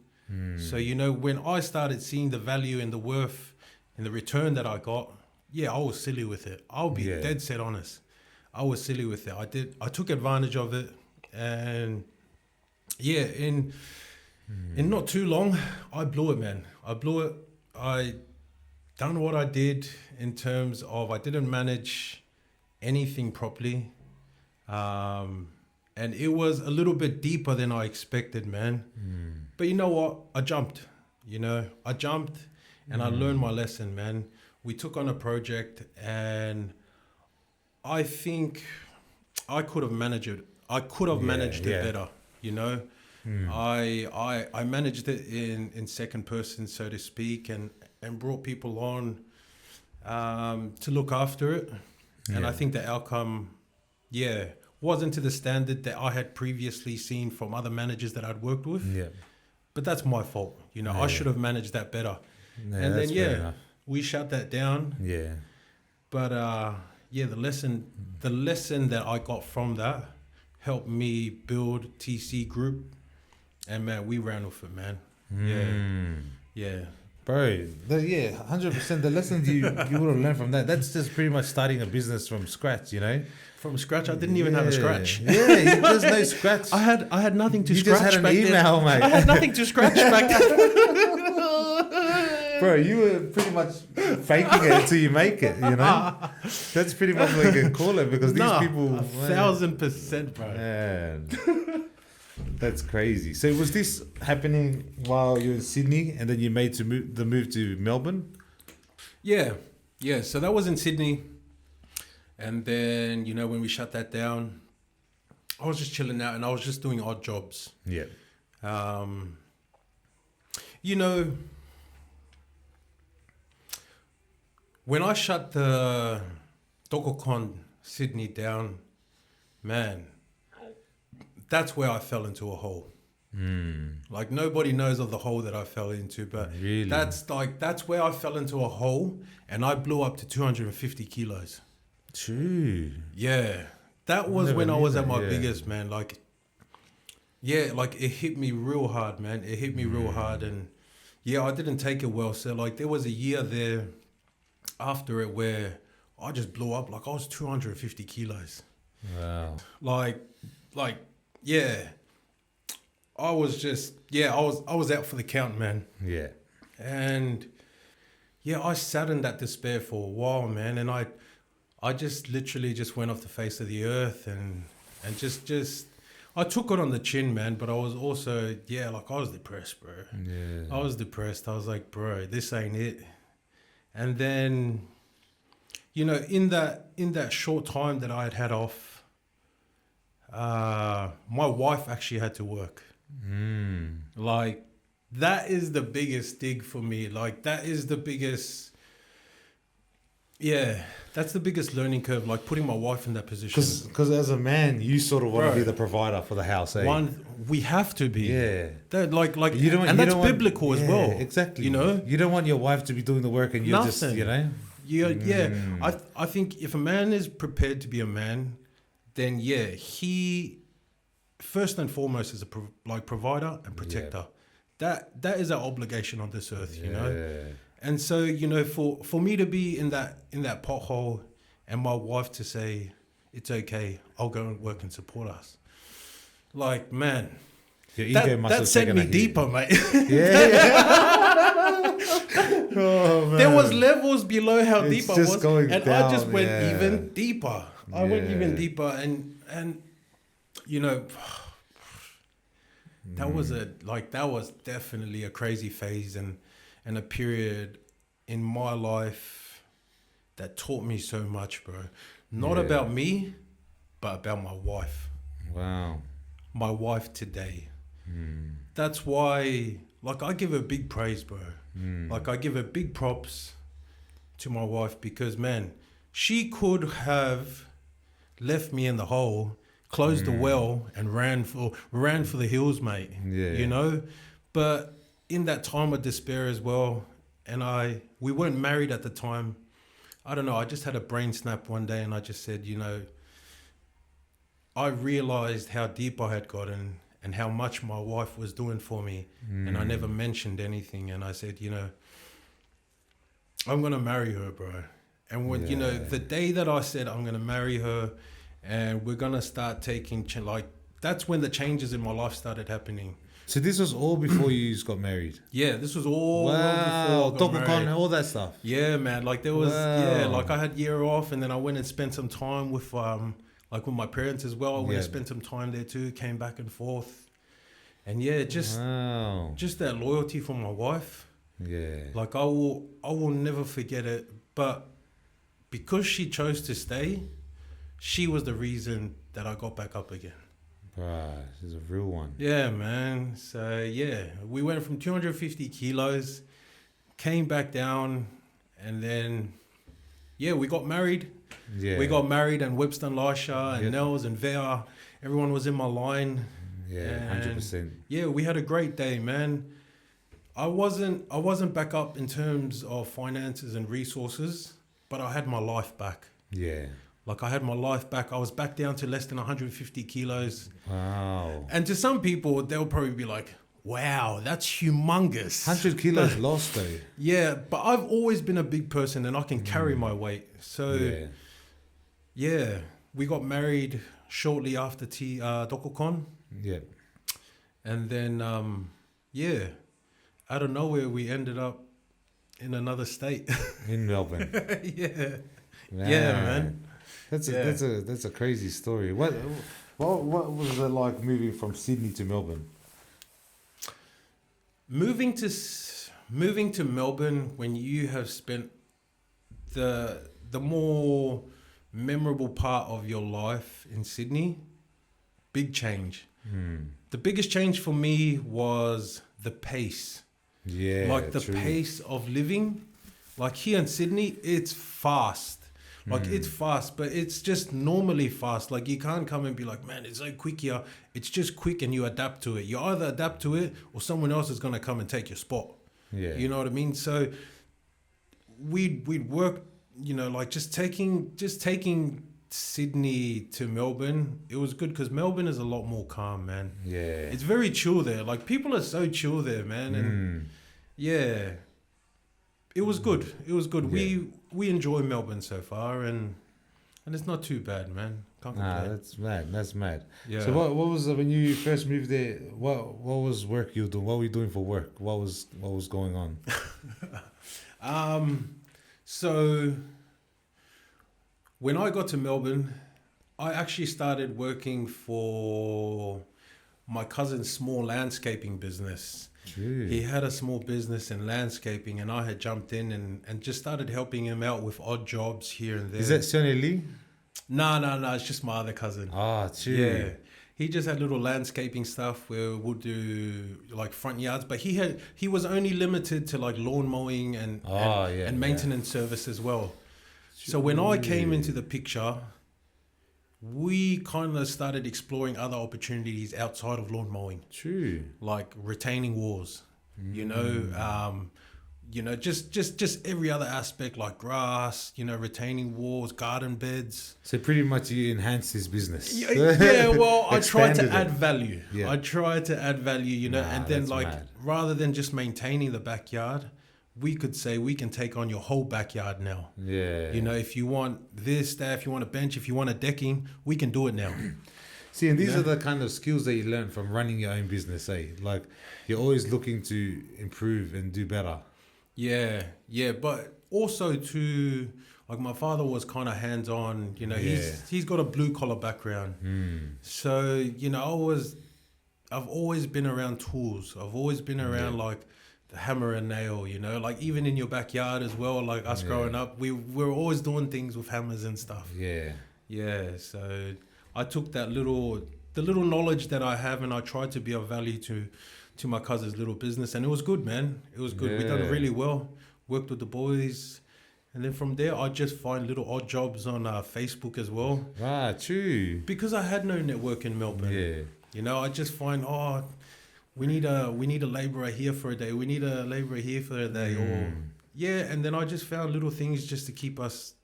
So, you know, when I started seeing the value and the worth and the return that I got, I was silly with it. I'll be dead set honest. I was silly with it. I took advantage of it. And in not too long, I blew it, man. I blew it. I done what I did in terms of I didn't manage anything properly. And it was a little bit deeper than I expected, man. But you know what? I jumped, and I learned my lesson, man. We took on a project and I think I could have managed it. I could have managed it better, you know. I managed it in second person, so to speak, and brought people on to look after it. And I think the outcome, wasn't to the standard that I had previously seen from other managers that I'd worked with. Yeah. But that's my fault. You know, I should have managed that better. And then, we shut that down. Yeah. But, the lesson that I got from that helped me build TC Group. And, man, we ran with it, man. Yeah. Bro, 100%. The lessons you would have learned from that's just pretty much starting a business from scratch, you know? From scratch? I didn't even have a scratch. Yeah, there's no scratch. I had nothing to you scratch back then. You just had an email, mate. I had nothing to scratch back then. Bro, you were pretty much faking it until you make it, you know? That's pretty much what you can call it because these people... 1,000%, bro. Man. That's crazy. So was this happening while you were in Sydney and then you made the move to Melbourne? Yeah. So that was in Sydney. And then, you know, when we shut that down, I was just chilling out and I was just doing odd jobs. Yeah. You know, when I shut the Tokocon Sydney down, man, that's where I fell into a hole. Like nobody knows of the hole that I fell into, but really? that's where I fell into a hole and I blew up to 250 kilos. True. Yeah. That was when I was at my biggest, man. Like it hit me real hard, man. It hit me real hard and I didn't take it well. So like there was a year there after it where I just blew up. Like I was 250 kilos. Wow. Like, I was just, I was out for the count, man. Yeah. And I sat in that despair for a while, man. And I just literally just went off the face of the earth and just, I took it on the chin, man. But I was also, I was depressed, bro. Yeah. I was depressed. I was like, bro, this ain't it. And then, you know, in that short time that I had off, my wife actually had to work. Like that is the biggest dig for me. Like that is the biggest, that's the biggest learning curve. Like putting my wife in that position. Because as a man, you sort of want to be the provider for the house. Eh? We have to be. Yeah. Like, you don't, and that's biblical as well. Exactly. You know, you don't want your wife to be doing the work and you're just, you know. I think if a man is prepared to be a man, then he first and foremost is a provider and protector. that is our obligation on this earth, you know. Yeah. And so, you know, for me to be in that pothole, and my wife to say it's okay, I'll go and work and support us. Like, man, Your ego must that have sent taken me a hit. deeper, mate. Oh, man. There was levels below how It's deep I just was, going and I just down, went yeah. even deeper. I went even Yeah. deeper, and you know, that was definitely a crazy phase and a period in my life that taught me so much, bro. Not Yeah. about me, but about my wife. Wow. My wife today. Mm. That's why, like, I give her big praise, bro. Mm. Like, I give her big props to my wife because, man, she could have left me in the hole, closed the well, and ran for the hills, mate. Yeah. You know, but in that time of despair as well, and we weren't married at the time. I don't know. I just had a brain snap one day, and I just said, you know, I realized how deep I had gotten and how much my wife was doing for me, and I never mentioned anything. And I said, you know, I'm gonna marry her, bro. And when you know, the day that I said I'm gonna marry her, and we're gonna start taking that's when the changes in my life started happening. So this was all before you got married? Yeah, this was all Wow. before I got Tokocon, married. all that stuff? Yeah, man. Like there was, Wow. like I had year off, and then I went and spent some time with like with my parents as well. I went and spent some time there too. Came back and forth, and just that loyalty from my wife. Yeah. Like I will never forget it. But because she chose to stay, she was the reason that I got back up again. Right, this is a real one. Yeah, man. So yeah, we went from 250 kilos, came back down, and then we got married. Yeah. We got married, and Webster and Lisha and Nels and Vea, everyone was in my line. Yeah, 100%. Yeah, we had a great day, man. I wasn't back up in terms of finances and resources, but I had my life back. Yeah. Like I had my life back. I was back down to less than 150 kilos. Wow. And to some people, they'll probably be like, wow, that's humongous. 100 kilos lost though. Yeah, but I've always been a big person and I can carry my weight. So, we got married shortly after Tokocon. Yeah. And then, out of nowhere, we ended up in another state. In Melbourne. Yeah. Man. Yeah, man. That's a crazy story. What was it like moving from Sydney to Melbourne? Moving to Melbourne when you have spent the more memorable part of your life in Sydney, big change. The biggest change for me was the pace. Yeah, like the pace of living. Like here in Sydney, it's fast. Like it's fast, but it's just normally fast. Like you can't come and be like, man, it's so quick here. It's just quick and you adapt to it. You either adapt to it or someone else is going to come and take your spot. Yeah. You know what I mean? So we'd work, you know, like just taking Sydney to Melbourne. It was good because Melbourne is a lot more calm, man. Yeah. It's very chill there. Like people are so chill there, man. And it was good. It was good. Yeah. We enjoy Melbourne so far, and it's not too bad, man. Can't complain. That's mad. That's mad. Yeah. So what was when you first moved there? What was work you were doing? What were you doing for work? What was going on? So when I got to Melbourne, I actually started working for my cousin's small landscaping business. True. He had a small business in landscaping, and I had jumped in and just started helping him out with odd jobs here and there. Is that Sonny Lee? No, it's just my other cousin. Ah, true. Yeah. He just had little landscaping stuff where we'll do like front yards, but he was only limited to like lawn mowing and maintenance service as well. True. So when I came into the picture, we kind of started exploring other opportunities outside of lawn mowing. True. Like retaining walls, you know, You know, just every other aspect, like grass, you know, retaining walls, garden beds. So pretty much you enhanced his business. Yeah, well, I tried to Expanded add it. value. Yeah. I tried to add value, you know, Nah, and then that's like mad. rather than just maintaining the backyard, we could say we can take on your whole backyard now. Yeah. You know, if you want this, that, if you want a bench, if you want a decking, we can do it now. See, and these Yeah. are the kind of skills that you learn from running your own business, eh? Like, you're always looking to improve and do better. Yeah, but also to like my father was kind of hands on. You know, Yeah. he's got a blue collar background, so you know I've always been around tools. I've always been around like the hammer and nail. You know, like even in your backyard as well. Like us growing up, we're always doing things with hammers and stuff. Yeah. Yeah, so I took the little knowledge that I have, and I tried to be of value to my cousin's little business, and it was good, man. It was good. We done Yeah. really well. Worked with the boys, and then from there, I just find little odd jobs on Facebook as well, Ah, true. because I had no network in Melbourne. Yeah. You know, I just find we need a labourer here for a day. We need a labourer here for a day, or and then I just found little things just to keep us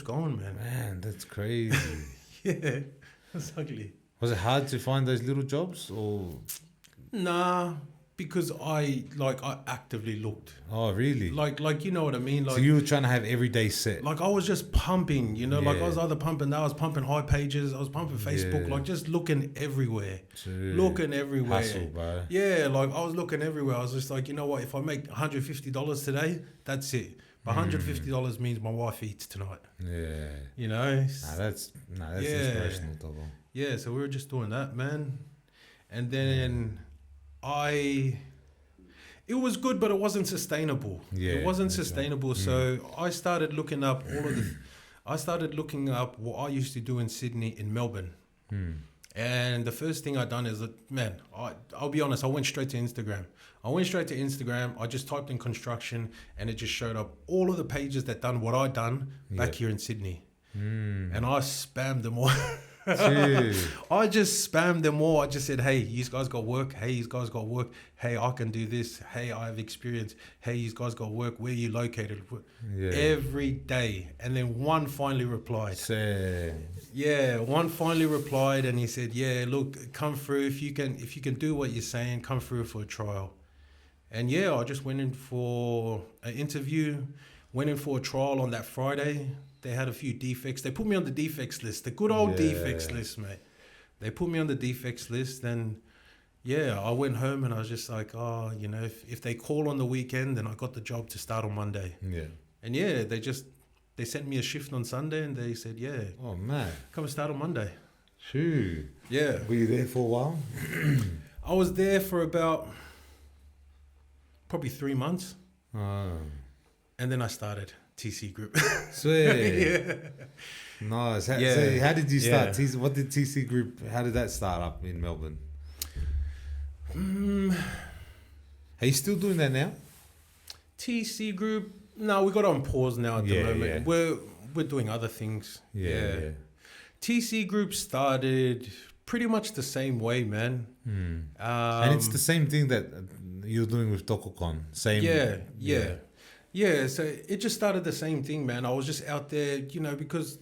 going, man. Man, that's crazy. Yeah, that's ugly. Was it hard to find those little jobs or? Nah, because I actively looked. Oh, really? Like you know what I mean? Like So you were trying to have every day set. like I was just pumping, you know, like I Yeah. was either pumping that, I was pumping high pages, I was pumping Facebook, Yeah. like just looking everywhere. True. Looking everywhere. Hustle, bro. Yeah, like I was looking everywhere. I was just like, you know what, if I make $150 today, that's it. But $150 means my wife eats tonight. Yeah. You know? Nah, that's Yeah. inspirational, Togo. Yeah, so we were just doing that, man. And then it was good, but it wasn't sustainable. Yeah, It wasn't that's right. sustainable. So I started looking up I started looking up what I used to do in Sydney, in Melbourne. And the first thing I done is that, man, I'll be honest, I went straight to Instagram. I just typed in construction, and it just showed up all of the pages that done what I done back here in Sydney. And I spammed them all. I just spammed them all. I just said, hey, you guys got work. Hey, you guys got work. Hey, I can do this. Hey, I have experience. Hey, you guys got work. Where you located? Yeah. Every day. And then one finally replied. Same. Yeah, one finally replied, and he said, yeah, look, come through. If you can do what you're saying, come through for a trial. And yeah, I just went in for an interview, went in for a trial on that Friday. They had a few defects. They put me on the defects list, the good old defects list, mate. They put me on the defects list. Then, yeah, I went home and I was just like, oh, you know, if they call on the weekend, then I got the job to start on Monday. Yeah. And yeah, they sent me a shift on Sunday, and they said, yeah, Oh, man. come and start on Monday. True. Yeah. Were you there for a while? I was there for about probably 3 months, Oh. and then I started TC Group. Sweet. Yeah. Nice. So Yeah. how did you start? Yeah. What did TC Group, how did that start up in Melbourne? Are you still doing that now? TC Group, no, we got it on pause now at the Yeah, moment. yeah. We're doing other things. Yeah. TC Group started pretty much the same way, man. And it's the same thing that you're doing with Tokocon. Same. Yeah, so it just started the same thing, man. I was just out there, you know, because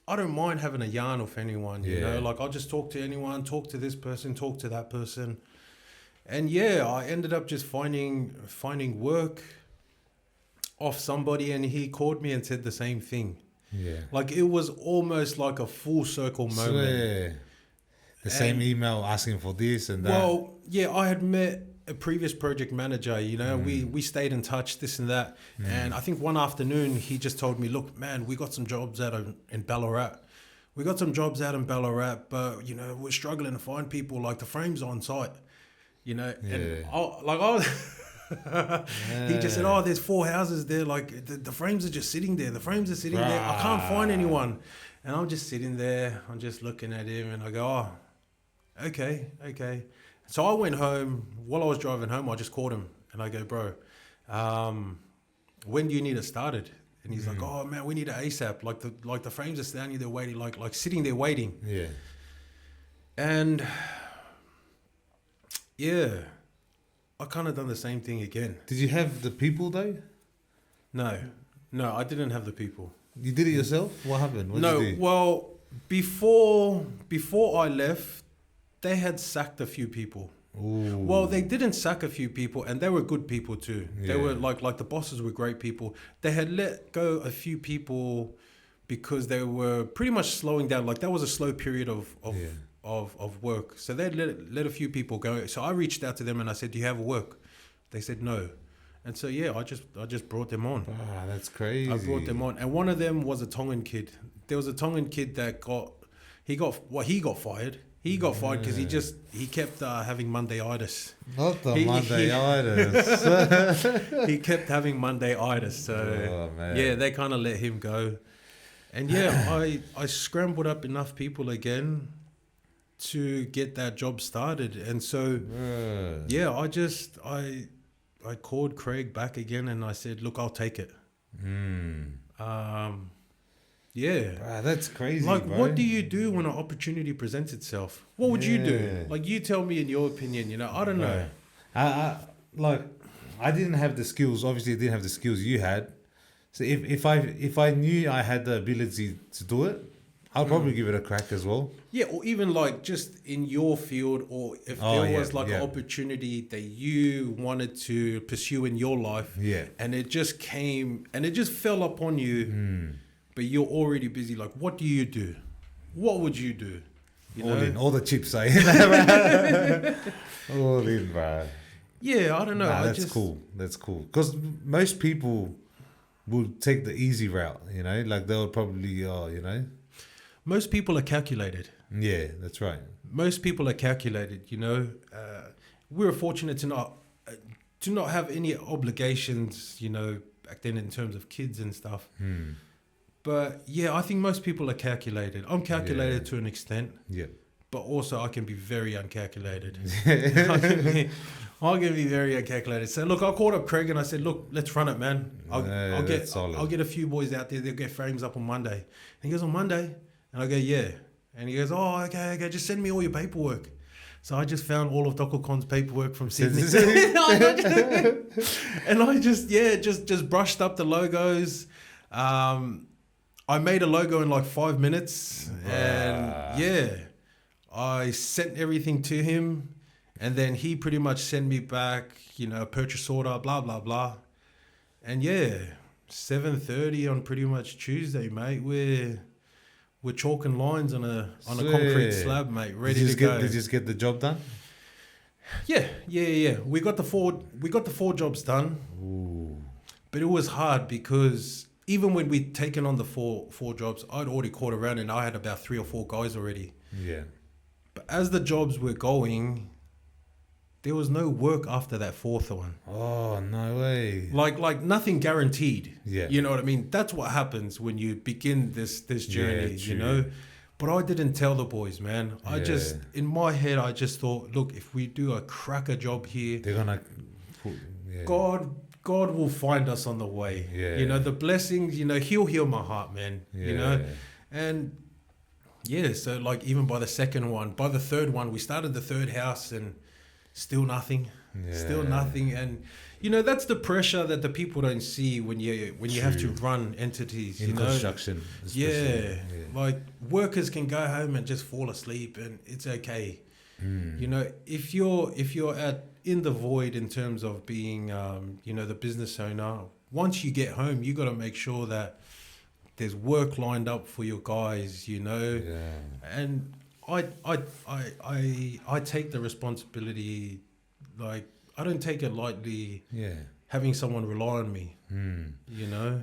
I don't mind having a yarn with anyone, you know. Like, I'll just talk to anyone, talk to this person, talk to that person. And yeah, I ended up just finding work off somebody, and he called me and said the same thing. Yeah. Like, it was almost like a full circle moment. Swear. The same email asking for this and that. Well, yeah, I had met a previous project manager, you know, we stayed in touch, this and that. And I think one afternoon he just told me, look, man, we got some jobs out in Ballarat. But, you know, we're struggling to find people, like the frames on site, you know. And he just said, oh, there's 4 houses there. Like the frames are just sitting there. I can't find anyone. And I'm just sitting there. I'm just looking at him, and I go, oh, okay. So I went home. While I was driving home, I just called him, and I go, bro, when do you need it started? And he's like, oh man, we need it ASAP. Like the frames are standing there waiting, like sitting there waiting. Yeah. And yeah, I kind of done the same thing again. Did you have the people though? No, I didn't have the people. You did it yourself? What happened? What did you do? Well, before I left, they had sacked a few people. Ooh. Well, they didn't sack a few people, and they were good people too. They Yeah. were like the bosses were great people. They had let go a few people because they were pretty much slowing down. Like that was a slow period of work. So they let a few people go. So I reached out to them and I said, "Do you have work?" They said no. And so I just brought them on. Ah, that's crazy. I brought them on, and one of them was a Tongan kid. There was a Tongan kid that he got fired. He got fired because he kept having Monday-itis. Not the Monday-itis. He kept having Monday-itis. So yeah, they kind of let him go. And yeah, I scrambled up enough people again to get that job started. And so yeah, I called Craig back again and I said, "Look, I'll take it." Yeah. Bro, that's crazy. Like, bro. what do you do when an opportunity presents itself? What would you do? Like, you tell me in your opinion, I don't know. I didn't have the skills. Obviously, I didn't have the skills you had. So if I knew I had the ability to do it, I'll probably give it a crack as well. Yeah, or even like just in your field, or if there was like an opportunity that you wanted to pursue in your life, and it just came and it just fell upon you, but you're already busy. Like, what do you do? What would you do? All in, all the chips, eh? All in, bro. Yeah, I don't know. That's cool. That's cool. Because most people will take the easy route, like they'll probably, Most people are calculated. Yeah, that's right. Most people are calculated, We're fortunate to not have any obligations, back then in terms of kids and stuff. But yeah, I think most people are calculated. I'm calculated to an extent. Yeah. But also I can be very uncalculated. I can be very uncalculated. So look, I called up Craig and I said, "Look, let's run it, man. I'll get a few boys out there. They'll get frames up on Monday." And he goes, "On Monday?" And I go, "Yeah." And he goes, "Oh, okay, just send me all your paperwork." So I just found all of Tokocon's paperwork from Sydney. And I just brushed up the logos. I made a logo in like 5 minutes. And I sent everything to him. And then he pretty much sent me back, a purchase order, blah, blah, blah. And 7:30 on pretty much Tuesday, mate. We're chalking lines on a concrete slab, mate, ready to go. Did you just get the job done? Yeah. We got the four jobs done. Ooh. But it was hard because even when we'd taken on the four jobs, I'd already caught around and I had about 3 or 4 guys already. Yeah. But as the jobs were going, there was no work after that 4th one. Oh, no way. Like nothing guaranteed. Yeah. You know what I mean? That's what happens when you begin this journey, true. But I didn't tell the boys, man. In my head, I just thought, look, if we do a cracker job here, they're going to... God will find us on the way. Yeah. The blessings, he'll heal my heart, man. And so like even by the second one, by the third one, we started the third house and still nothing. And that's the pressure that the people don't see when you have to run entities in construction, especially. Like workers can go home and just fall asleep and it's okay. If you're in the void in terms of being the business owner, once you get home you got to make sure that there's work lined up for your guys, and I take the responsibility. Like, I don't take it lightly. Having someone rely on me.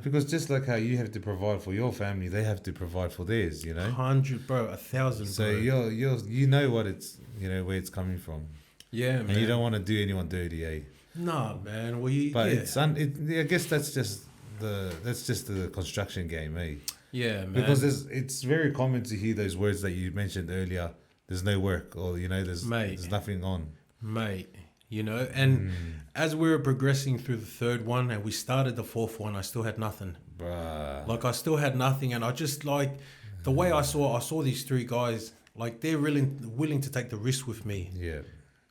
Because just like how you have to provide for your family, they have to provide for theirs. 100, bro, 1,000. So bro. you're what it's where it's coming from. Yeah, man. And you don't want to do anyone dirty, eh? Nah, man. I guess that's just the construction game, eh? Yeah, man. Because it's very common to hear those words that you mentioned earlier. There's no work, or there's nothing on, mate. And as we were progressing through the third one and we started the fourth one, I still had nothing. Bruh. Like, I still had nothing, and I just like the way I saw these 3 guys, like they're really willing to take the risk with me. Yeah.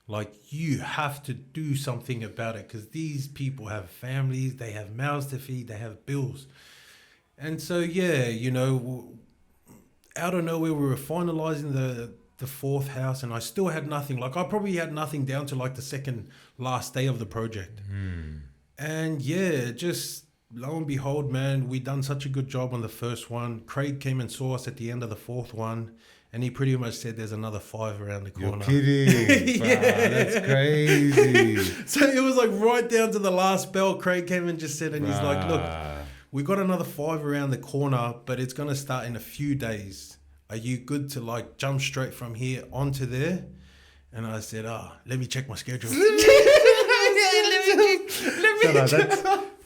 Like, you have to do something about it because these people have families, they have mouths to feed, they have bills. And so, yeah, you know, out of nowhere, we were finalizing the fourth house, and I still had nothing. Like, I probably had nothing down to like the second last day of the project. And yeah, just lo and behold, man, we done such a good job on the first one. Craig came and saw us at the end of the fourth one, and he pretty much said there's another 5 around the corner. You're kidding. Yeah. Bruh, that's crazy. So it was like right down to the last bell. Craig came and just said, and he's like, look, we got another 5 around the corner, but it's going to start in a few days. Are you good to like jump straight from here onto there? And I said, let me check my schedule.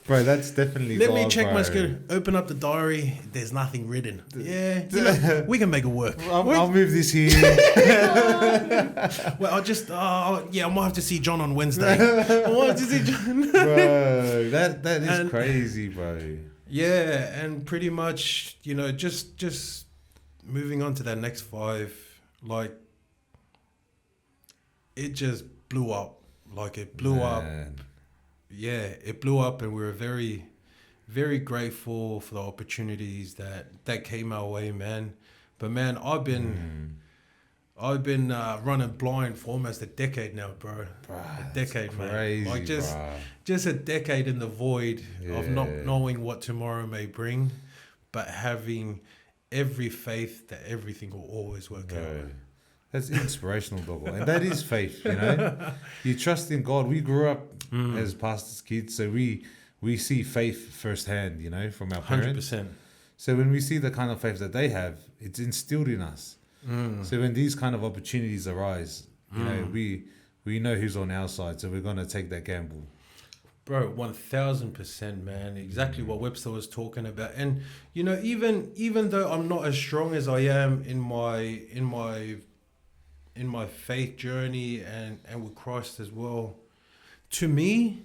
Bro, that's definitely Let me God, check bro. my schedule. Open up the diary. There's nothing written. Yeah, you know, we can make it work. I'll move this here. Well, I'll just, I might have to see John on Wednesday. I might have to see John. Bro, that is crazy, bro. Yeah, and pretty much, you know, just moving on to that next 5, like, it just blew up. Like, it blew up. Yeah, it blew up, and we were very, very grateful for the opportunities that came our way, man. But man, I've been running blind for almost a decade now, bro. A decade, crazy, man. Like just a decade in the void of not knowing what tomorrow may bring, but having every faith that everything will always work out. That's inspirational, Doggo. And that is faith, you know. You trust in God. We grew up as pastors' kids, so we see faith firsthand, you know, from our parents. 100%. So when we see the kind of faith that they have, it's instilled in us. So when these kind of opportunities arise, you know, we know who's on our side, so we're going to take that gamble. Bro, 1000%, man. Exactly what Webster was talking about. And, you know, even though I'm not as strong as I am in my faith journey and with Christ as well, to me,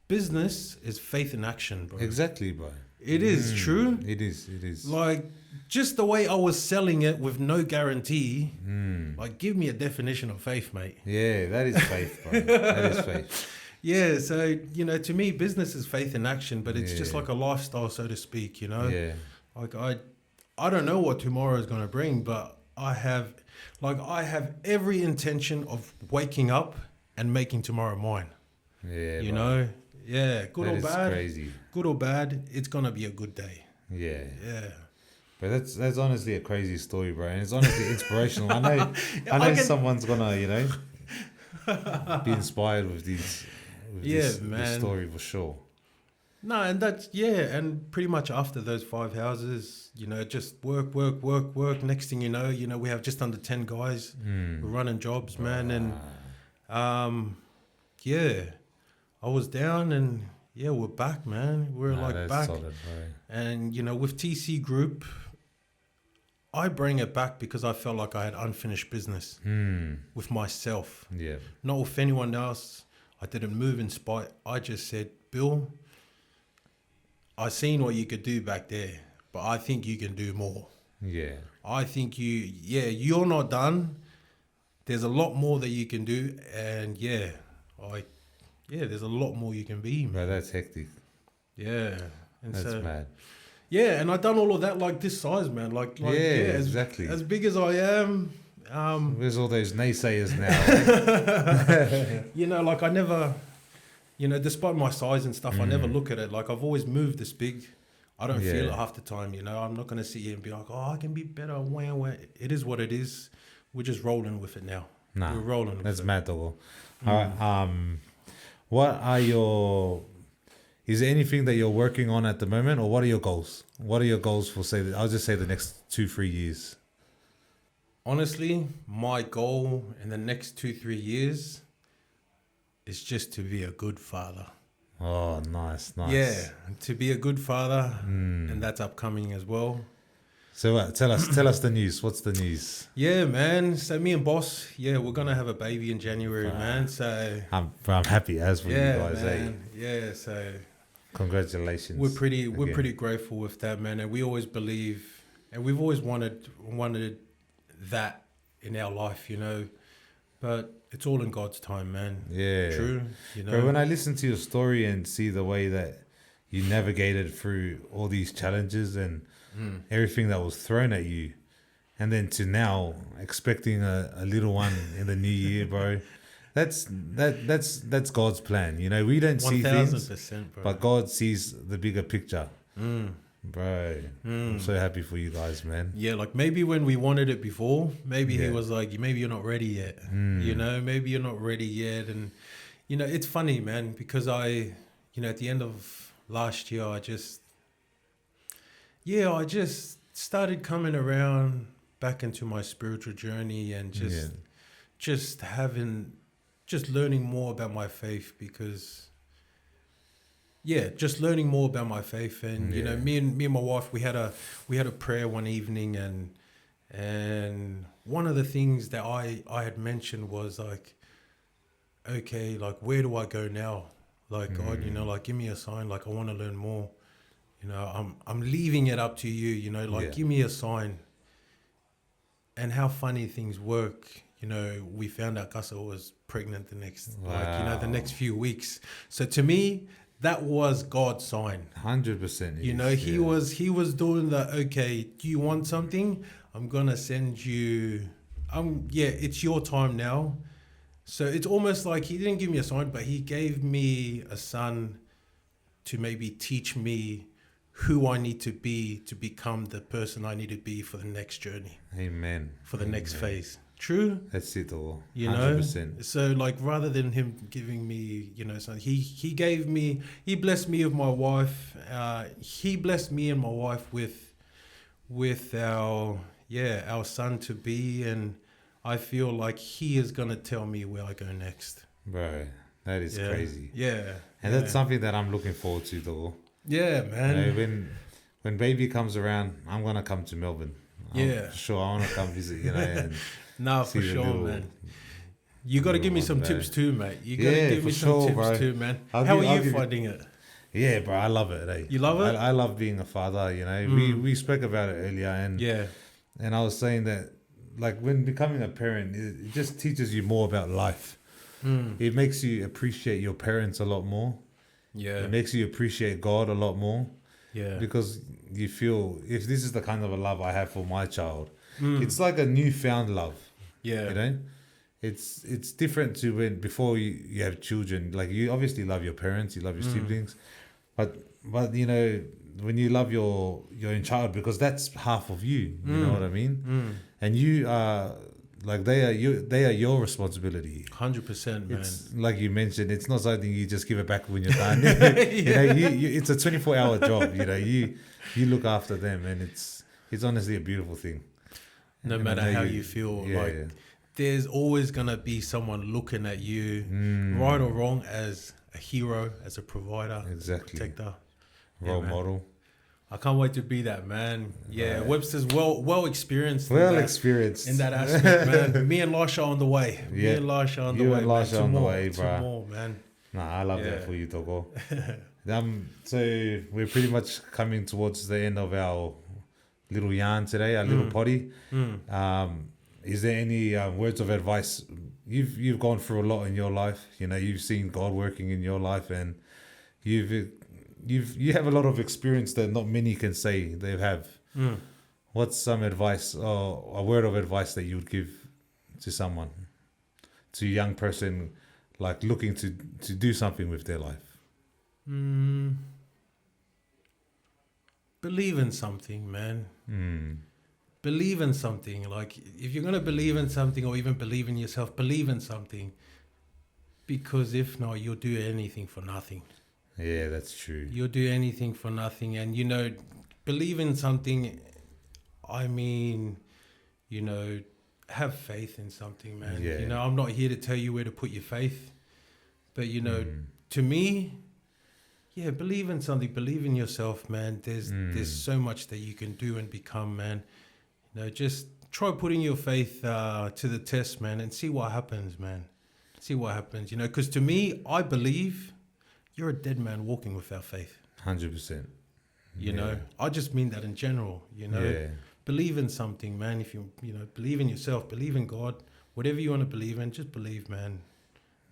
business is faith in action, bro. Exactly, bro. It is true. It is. Like, just the way I was selling it with no guarantee, like, give me a definition of faith, mate. Yeah, that is faith, bro. That is faith. Yeah, so, you know, to me, business is faith in action, but it's just like a lifestyle, so to speak, you know? Yeah. Like, I don't know what tomorrow is going to bring, but I have every intention of waking up and making tomorrow mine. Yeah, you bro. know? Yeah, good That or is bad. crazy. Good or bad, it's going to be a good day. Yeah. Yeah. But that's honestly a crazy story, bro. And it's honestly inspirational. I know someone's gonna, you know, be inspired with this story for sure. No, and and pretty much after those 5 houses, you know, just work. Next thing you know, we have just under 10 guys. We're running jobs, man, and I was down, and we're back, man. We're back, solid, bro. And with TC Group, I bring it back because I felt like I had unfinished business with myself. Yeah, not with anyone else. I didn't move in spite. I just said, Bill, I seen what you could do back there, but I think you can do more. Yeah. I think you're not done. There's a lot more that you can do, and there's a lot more you can be, man. Bro, that's hectic. Yeah. And that's mad. Yeah, and I done all of that like this size, man. Exactly. As big as I am. Where's all those naysayers now? Like I never, despite my size and stuff, I never look at it. Like I've always moved this big. I don't feel it half the time, I'm not going to sit here and be like, I can be better. Wow. It is what it is. We're just rolling with it now. Nah, we're rolling with that's it. mad, though. All right. What are is there anything that you're working on at the moment, or what are your goals? What are your goals for, I'll just say the next 2-3 years? Honestly, my goal in the next 2-3 years is just to be a good father. Oh, nice. Yeah, to be a good father, and that's upcoming as well. So tell us the news. What's the news? Yeah, man. So me and boss, we're gonna have a baby in January, man. So I'm happy as for you guys, man. Yeah, so congratulations. We're pretty grateful with that, man. And we always believe, and we've always wanted that in our life, But it's all in God's time, man. Yeah. True. You know. But when I listen to your story and see the way that you navigated through all these challenges and everything that was thrown at you, and then to now expecting a little one in the new year, bro. That's God's plan. You know, we don't see things, 1000%, bro. but God sees the bigger picture. Bro, I'm so happy for you guys, man. Yeah, like maybe when we wanted it before, maybe he Yeah. was like, maybe you're not ready yet. You know, maybe you're not ready yet. And, you know, it's funny, man, because at the end of last year, I just started coming around back into my spiritual journey and just learning more about my faith because, just learning more about my faith. And, you know, me and my wife, we had a prayer one evening and one of the things that I had mentioned was like, okay, like, where do I go now? Like, God, you know, like, give me a sign. Like, I want to learn more. You know, I'm leaving it up to you, you know, like, give me a sign. And how funny things work. You know, we found out Kasa was pregnant the next few weeks. So to me, that was God's sign. 100%. You know, he was doing the, okay, do you want something? I'm going to send you, it's your time now. So it's almost like he didn't give me a sign, but he gave me a son to maybe teach me who I need to be to become the person I need to be for the next journey. Amen. For the next phase. True? That's it all. 100%. You know? So like rather than him giving me, you know, something, he blessed me with my wife. He blessed me and my wife with our son to be, and I feel like he is going to tell me where I go next. Bro, that is crazy. Yeah. And that's something that I'm looking forward to, though. Yeah, man. You know, when baby comes around, I'm going to come to Melbourne. For sure. I want to come visit, you know. And no, for sure, man. You got to give me some tips too, mate. You got to give me some tips too, man. How are you finding it? Yeah, bro, I love it. Eh? You love it? I love being a father, you know. We spoke about it earlier, and I was saying that, like, when becoming a parent, it just teaches you more about life. It makes you appreciate your parents a lot more. Yeah. It makes you appreciate God a lot more. Yeah. Because you feel, if this is the kind of a love I have for my child, it's like a newfound love. Yeah. You know? It's different to when before you have children. Like, you obviously love your parents, you love your siblings, but you know, when you love your own child, because that's half of you, you know what I mean? And you are, like, they are your responsibility. 100%, man. It's like you mentioned, it's not something you just give it back when you're done. You know, it's a 24-hour job. You know, you look after them, and it's honestly a beautiful thing. No matter how you feel, there's always gonna be someone looking at you, right or wrong, as a hero, as a provider, as a protector, role model. I can't wait to be that, man. Yeah, right. Webster's well experienced. Experienced in that aspect, man. Me and Lasha on the way. Yeah. Me and Lasha on the way. You and Lasha on the way, bro. More, man. Nah, I love that for you, Toko. So we're pretty much coming towards the end of our little yarn today, our little poddy. Is there any words of advice? You've gone through a lot in your life. You know, you've seen God working in your life, and you have a lot of experience that not many can say they have. What's some advice or a word of advice that you would give to someone, to a young person, like looking to do something with their life? Believe in something, man. Believe in something. Like, if you're going to believe in something, or even believe in yourself, believe in something. Because if not, you'll do anything for nothing. Yeah, that's true. You'll do anything for nothing. And, you know, believe in something, I mean, you know, have faith in something, man. Yeah. You know, I'm not here to tell you where to put your faith. But, you know, to me, believe in something. Believe in yourself, man. There's so much that you can do and become, man. You know, just try putting your faith to the test, man, and see what happens, man. See what happens, you know, because to me, I believe you're a dead man walking without faith. 100%. You know, I just mean that in general, you know. Believe in something, man. If you know, believe in yourself, believe in God, whatever you want to believe in, just believe, man.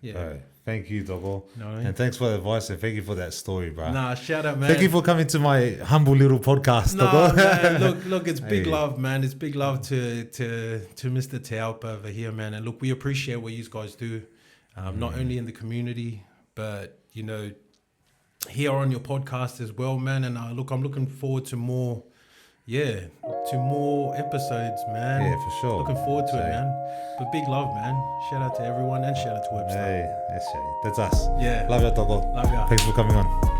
Yeah. Bro, thank you, Togo. You know what I mean? And thanks for the advice and thank you for that story, bro. Nah, shout out, man. Thank you for coming to my humble little podcast, Nah, Togo. man, look, it's big Hey. love, man. It's big love to Mr. Taup over here, man. And look, we appreciate what you guys do, not only in the community, but, you know, here on your podcast as well, man. And look, I'm looking forward to more, to more episodes, man. Yeah, for sure. Looking forward to it, man. But big love, man. Shout out to everyone and shout out to Webster. Hey, that's us. Yeah. Love you, Togo. Love ya. Thanks for coming on.